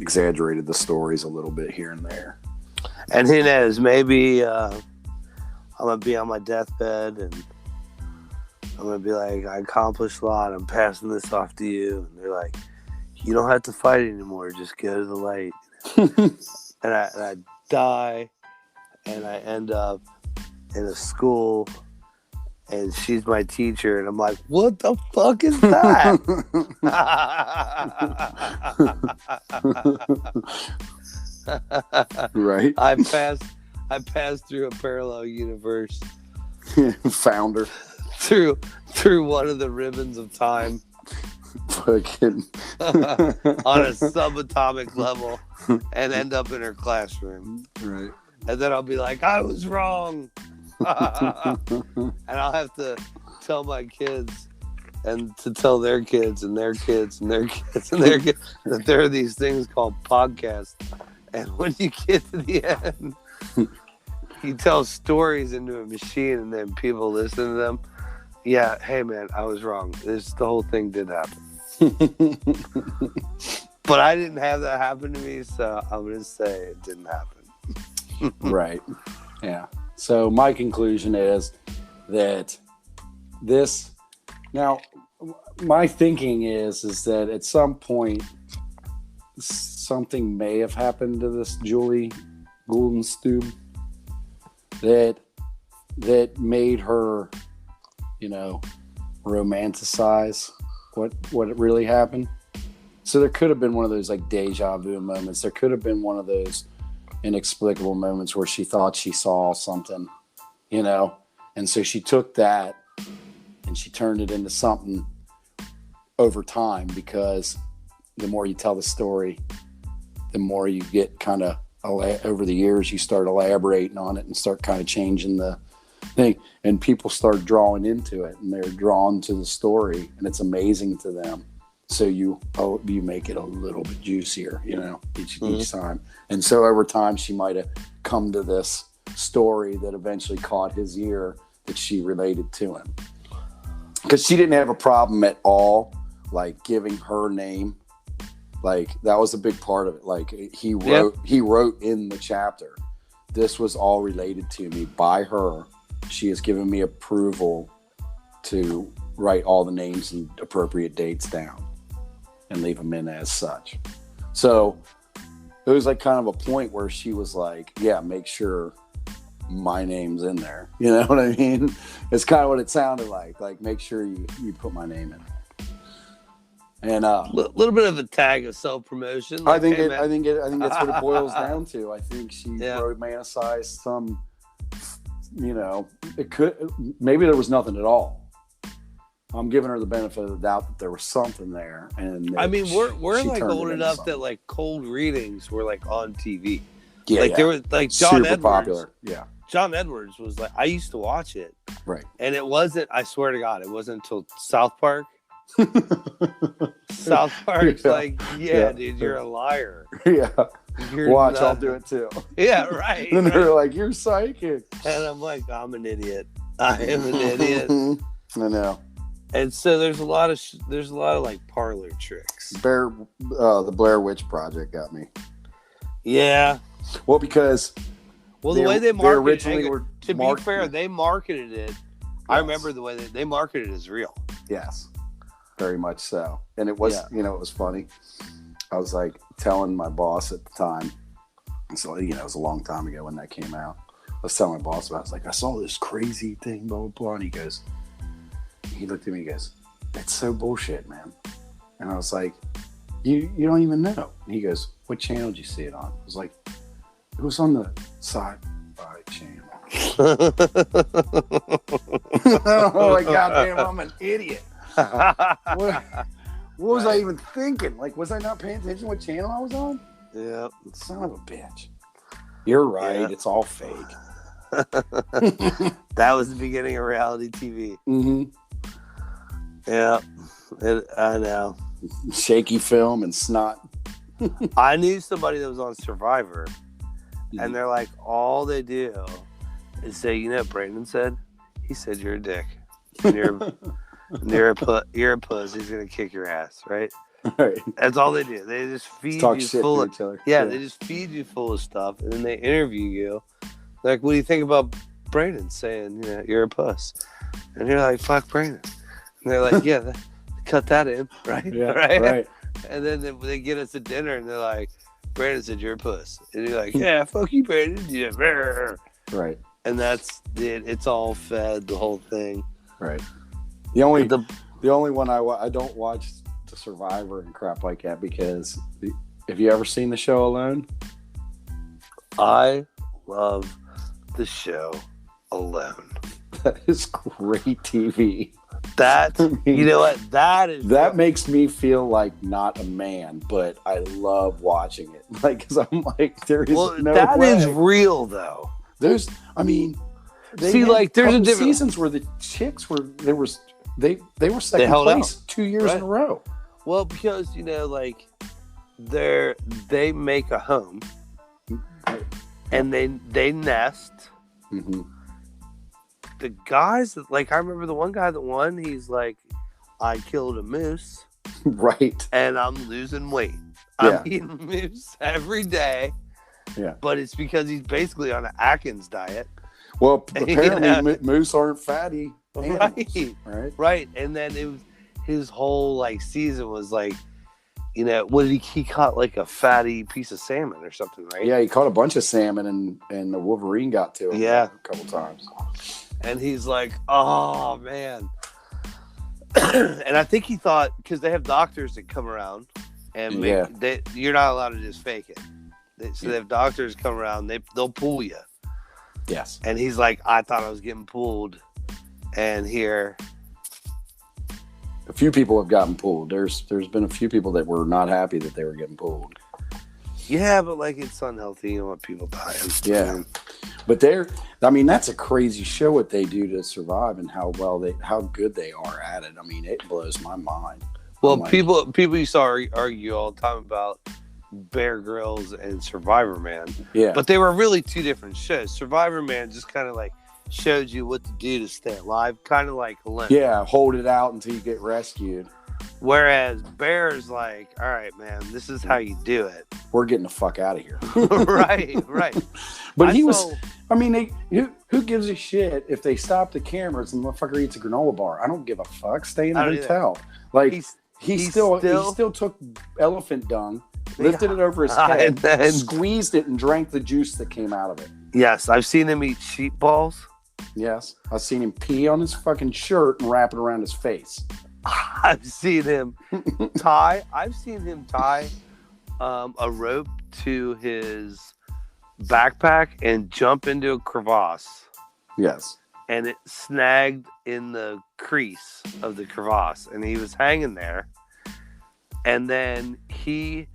exaggerated the stories a little bit here and there. And who knows? Maybe I'm gonna be on my deathbed, and I'm gonna be like, I accomplished a lot. I'm passing this off to you, and they're like, you don't have to fight anymore. Just go to the light. and I die, and I end up in a school, and she's my teacher, and I'm like, what the fuck is that? Right. I passed through a parallel universe. Founder. Through one of the ribbons of time. Fucking on a subatomic level, and end up in her classroom. Right. And then I'll be like, I was wrong. And I'll have to tell my kids, and to tell their kids and their kids and their kids and their kids that there are these things called podcasts. And when you get to the end, you tell stories into a machine, and then people listen to them. Yeah, hey man, I was wrong. The whole thing did happen. But I didn't have that happen to me, so I'm going to say it didn't happen. Right. Yeah. So my conclusion is that my thinking is that at some point something may have happened to this Julie Gouldenstube that made her, romanticize what really happened. So there could have been one of those like deja vu moments. There could have been one of those inexplicable moments where she thought she saw something, and so she took that and she turned it into something over time, because the more you tell the story, the more you get kind of over the years, you start elaborating on it and start kind of changing the thing, and people start drawing into it, and they're drawn to the story, and it's amazing to them. So you make it a little bit juicier, each time. And so over time, she might have come to this story that eventually caught his ear, that she related to him. Because she didn't have a problem at all, like giving her name. Like that was a big part of it. Like he wrote in the chapter, this was all related to me by her. She has given me approval to write all the names and appropriate dates down and leave them in as such. So it was like kind of a point where she was like, yeah, make sure my name's in there. You know what I mean? It's kind of what it sounded like. Like, make sure you put my name in there. And a little bit of a tag of self-promotion. Like, I think that's what it boils down to. I think she romanticized some, it could, maybe there was nothing at all. I'm giving her the benefit of the doubt that there was something there. And I mean, we're like old enough that like cold readings were like on TV. Yeah, like there was like John Super Edwards. Popular. Yeah. John Edwards was like, I used to watch it. Right. And it wasn't, I swear to God, it wasn't until South Park. South Park's like, dude, you're a liar. Yeah. Watch, nothing. I'll do it too. Yeah, right. And they're like, you're psychic. And I'm like, I'm an idiot. I am an idiot. I know. And so there's a lot of like parlor tricks. The Blair Witch Project got me. Yeah. Well, because Well, the way they marketed it, to be fair, it. they marketed it. Yes. I remember the way they marketed it as real. Yes, very much so. And it was, it was funny. I was like telling my boss at the time. So, it was a long time ago when that came out. I was telling my boss about it. I was like, I saw this crazy thing, blah, blah, blah. And he looked at me and goes, "That's so bullshit, man." And I was like, you don't even know. And he goes, "What channel did you see it on?" I was like, "It was on the Sci-Fi channel." Oh my goddamn, I'm an idiot. What was I even thinking? Like, was I not paying attention to what channel I was on? Yeah. Son of a bitch. You're right. Yeah. It's all fake. That was the beginning of reality TV. Mm-hmm. Yeah. I know. Shaky film and snot. I knew somebody that was on Survivor, and they're like, all they do is say, "You know what Brandon said? He said you're a dick. And you're a puss. He's gonna kick your ass, right?" Right. That's all they do. They just feed talk you shit full to of each other. Yeah, they just feed you full of stuff, and then they interview you. Like, what do you think about Brandon saying, you're a puss? And you're like, fuck Brandon. And they're like, yeah, cut that in, right? Yeah, right. And then they get us to dinner, and they're like, Brandon said you're a puss, and you're like, yeah, fuck you, Brandon. Yeah, right. And that's it. It's all fed, the whole thing. Right. The only one I don't watch the Survivor and crap like that, because have you ever seen the show Alone? I love the show Alone. That is great TV. You know what? That makes me feel like not a man, but I love watching it. Like, because I'm like, there is no way. That is real, though. There's a different seasons where the chicks were they were second place 2 years in a row. Well, because they make a home, and they nest. Mm-hmm. The guys that I remember the one guy that won. He's like, I killed a moose, right? And I'm losing weight. I'm eating moose every day. Yeah, but it's because he's basically on an Atkins diet. Well, apparently moose aren't fatty animals, right. And then it was his whole season was what did he caught a fatty piece of salmon or something, right? Yeah, he caught a bunch of salmon and the Wolverine got to him a couple times. And he's like, oh man. And I think he thought, because they have doctors that come around and you're not allowed to just fake it. So they have doctors come around, they'll pull you. Yes. And he's like, I thought I was getting pulled, and here a few people have gotten pulled. There's been a few people that were not happy that they were getting pulled. Yeah, but it's unhealthy. You don't want people dying. Yeah. But that's a crazy show what they do to survive and how good they are at it. I mean, it blows my mind. Well, people used to argue all the time about Bear Grylls and Survivor Man. Yeah. But they were really two different shows. Survivor Man just kind of showed you what to do to stay alive, kind of like Alone. Yeah, hold it out until you get rescued. Whereas Bear's like, all right, man, this is how you do it. We're getting the fuck out of here. right. But who gives a shit if they stop the cameras and the motherfucker eats a granola bar? I don't give a fuck. Stay in the hotel. He still took elephant dung, lifted it over his head, and squeezed it and drank the juice that came out of it. Yes, I've seen him eat sheep balls. Yes, I've seen him pee on his fucking shirt and wrap it around his face. I've seen him tie a rope to his backpack and jump into a crevasse. Yes. And it snagged in the crease of the crevasse, and he was hanging there. And then he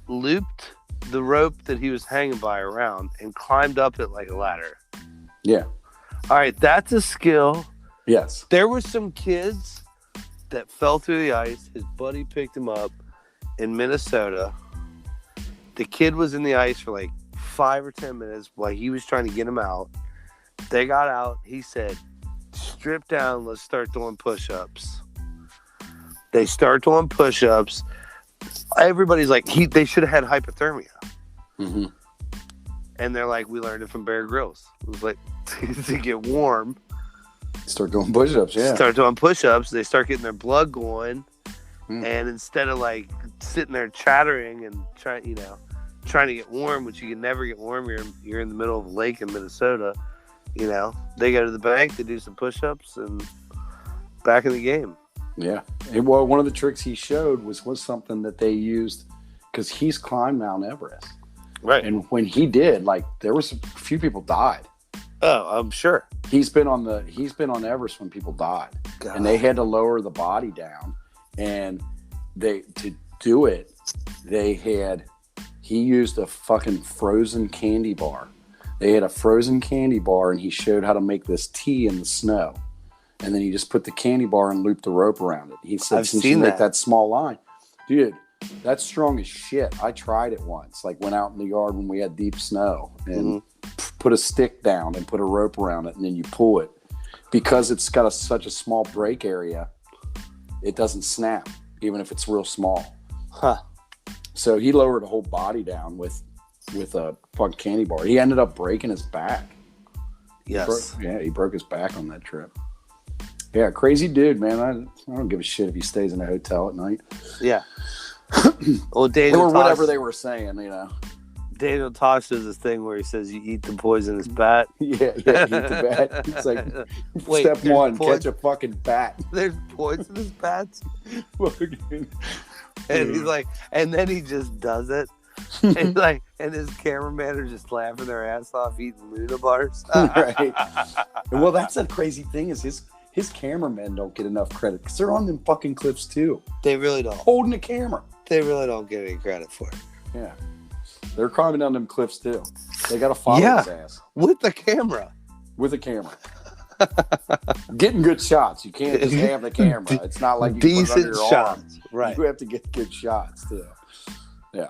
looped the rope that he was hanging by around and climbed up it like a ladder. Yeah. All right, that's a skill. Yes. There were some kids that fell through the ice. His buddy picked him up in Minnesota. The kid was in the ice for 5 or 10 minutes while he was trying to get him out. They got out. He said, strip down. Let's start doing push-ups. They start doing push-ups. Everybody's like, they should have had hypothermia. Mm-hmm. And they're like, we learned it from Bear Grylls. It was like, to get warm. Start doing push-ups, yeah. Start doing push-ups. They start getting their blood going. Mm. And instead of like sitting there chattering and trying to get warm, which you can never get warm. You're in the middle of a lake in Minnesota. They go to the bank, they do some push-ups, and back in the game. Yeah. Well, one of the tricks he showed was something that they used because he's climbed Mount Everest. Right. And when he did, like, there was a few people died. Oh, I'm sure. He's been on Everest when people died. God. And they had to lower the body down. And to do it, he used a fucking frozen candy bar. They had a frozen candy bar, and he showed how to make this tea in the snow. And then he just put the candy bar and looped the rope around it. He said, I've since seen you make that small line, dude, that's strong as shit. I tried it once, like went out in the yard when we had deep snow and put a stick down and put a rope around it, and then you pull it. Because it's got such a small break area, it doesn't snap, even if it's real small. Huh. So he lowered the whole body down with a fucking candy bar. He ended up breaking his back. Yes. He broke his back on that trip. Yeah, crazy dude, man. I don't give a shit if he stays in a hotel at night. Yeah. Well, Daniel or whatever they were saying, Daniel Tosh does this thing where he says you eat the poisonous bat. Yeah, eat the bat. It's like, step one, catch a fucking bat. There's poisonous bats? And he's like, and then he just does it. And his cameramen are just laughing their ass off eating Luna bars. Right. Well, that's the crazy thing is his cameramen don't get enough credit because they're on them fucking cliffs too. They really don't. Holding the camera. They really don't get any credit for it. Yeah. They're climbing down them cliffs too. They got to follow his ass. With the camera. With a camera. Getting good shots. You can't just have the camera. It's not like you decent put it under your shots. arm. Right. You have to get good shots too. Yeah.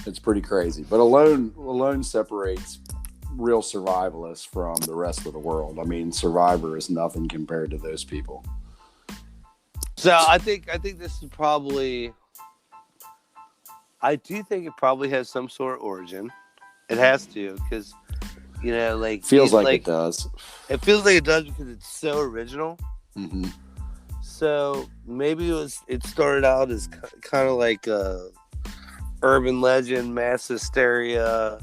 It's pretty crazy. But alone separates real survivalists from the rest of the world. I mean, Survivor is nothing compared to those people. So I think this is probably. I do think it probably has some sort of origin. It has to, because feels like it does. It feels like it does because it's so original. Mm-hmm. So maybe it started out as kind of like a urban legend, mass hysteria,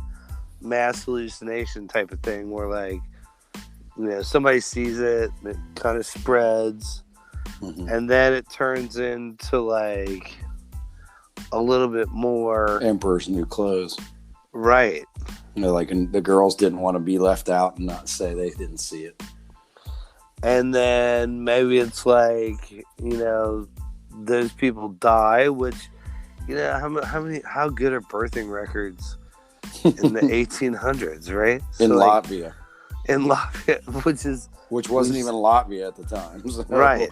mass hallucination type of thing, where somebody sees it and it kind of spreads, and then it turns into like a little bit more Emperor's New Clothes. Right. And the girls didn't want to be left out and not say they didn't see it. And then maybe it's like, those people die, which, how good are birthing records in the 1800s, right? In Latvia. In Latvia, which wasn't even Latvia at the time. So. Right.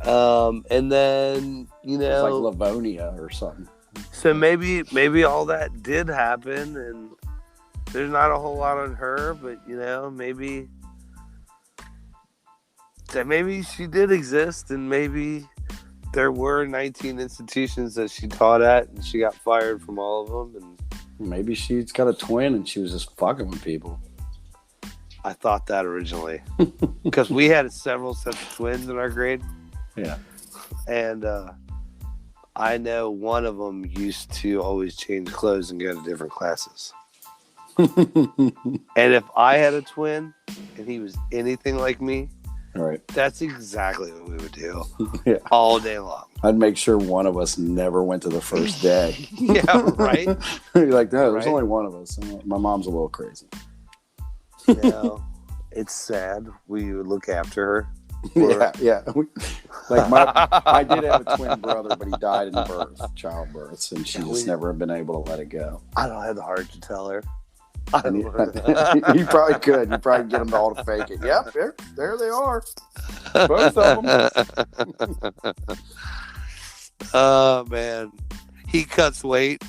And then, it's like Livonia or something. So maybe all that did happen, and there's not a whole lot on her, but maybe she did exist, and maybe there were 19 institutions that she taught at, and she got fired from all of them, and maybe she's got a twin and she was just fucking with people. I thought that originally because we had several sets of twins in our grade. Yeah. And I know one of them used to always change clothes and go to different classes. And if I had a twin and he was anything like me, right, that's exactly what we would do. Yeah. All day long. I'd make sure one of us never went to the first day. Yeah, right? You're like, no, there's only one of us. My mom's a little crazy. It's sad. We would look after her. Yeah. I did have a twin brother, but he died in childbirth, and she just never been able to let it go. I don't have the heart to tell her. You probably could. You probably get them to all to fake it. Yep, there they are. Both of them. Oh, man. He cuts weight.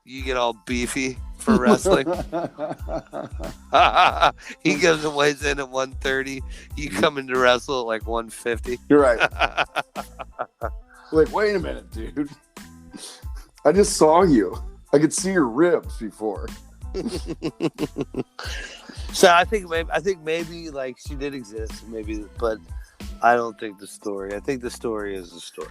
You get all beefy for wrestling. He goes and weighs in at 130. You come in to wrestle at like 150. You're right. Like, wait a minute, dude. I just saw you. I could see her ribs before. So I think maybe like she did exist, maybe, but I don't think the story. I think the story is the story.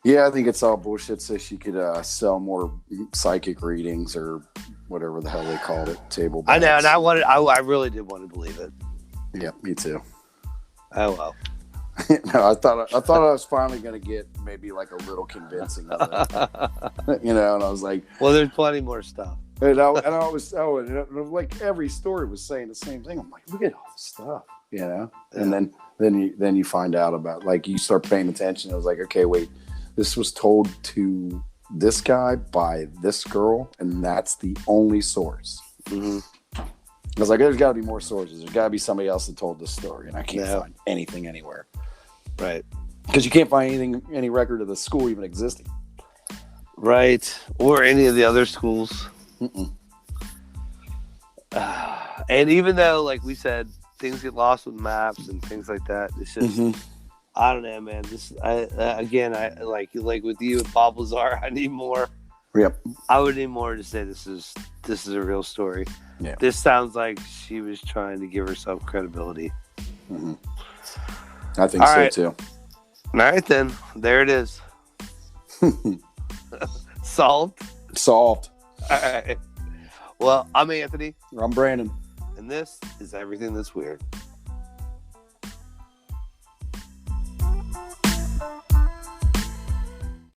Yeah, I think it's all bullshit. So she could sell more psychic readings or whatever the hell they called it. Table. I know, and I really did want to believe it. Yeah, me too. Oh well. No, I thought I was finally going to get maybe like a little convincing of it. And I was like, well, there's plenty more stuff. And like every story was saying the same thing. I'm like, look at all this stuff, Yeah. And then you find out about, like, you start paying attention. It was like, okay, wait, this was told to this guy by this girl, and that's the only source. Mm-hmm. I was like, there's got to be more sources. There's got to be somebody else that told this story, and I can't find anything anywhere. Right. Because you can't find any record of the school even existing. Right. Or any of the other schools. And even though, like we said, things get lost with maps and things like that, it's just, I don't know, man. I like with you and Bob Lazar, I need more. Yep. I would need more to say this is a real story. Yeah. This sounds like she was trying to give herself credibility. Mm-hmm. I think so right. too. All right, then. There it is. Solved. All right. Well, I'm Anthony. I'm Brandon. And this is Everything That's Weird.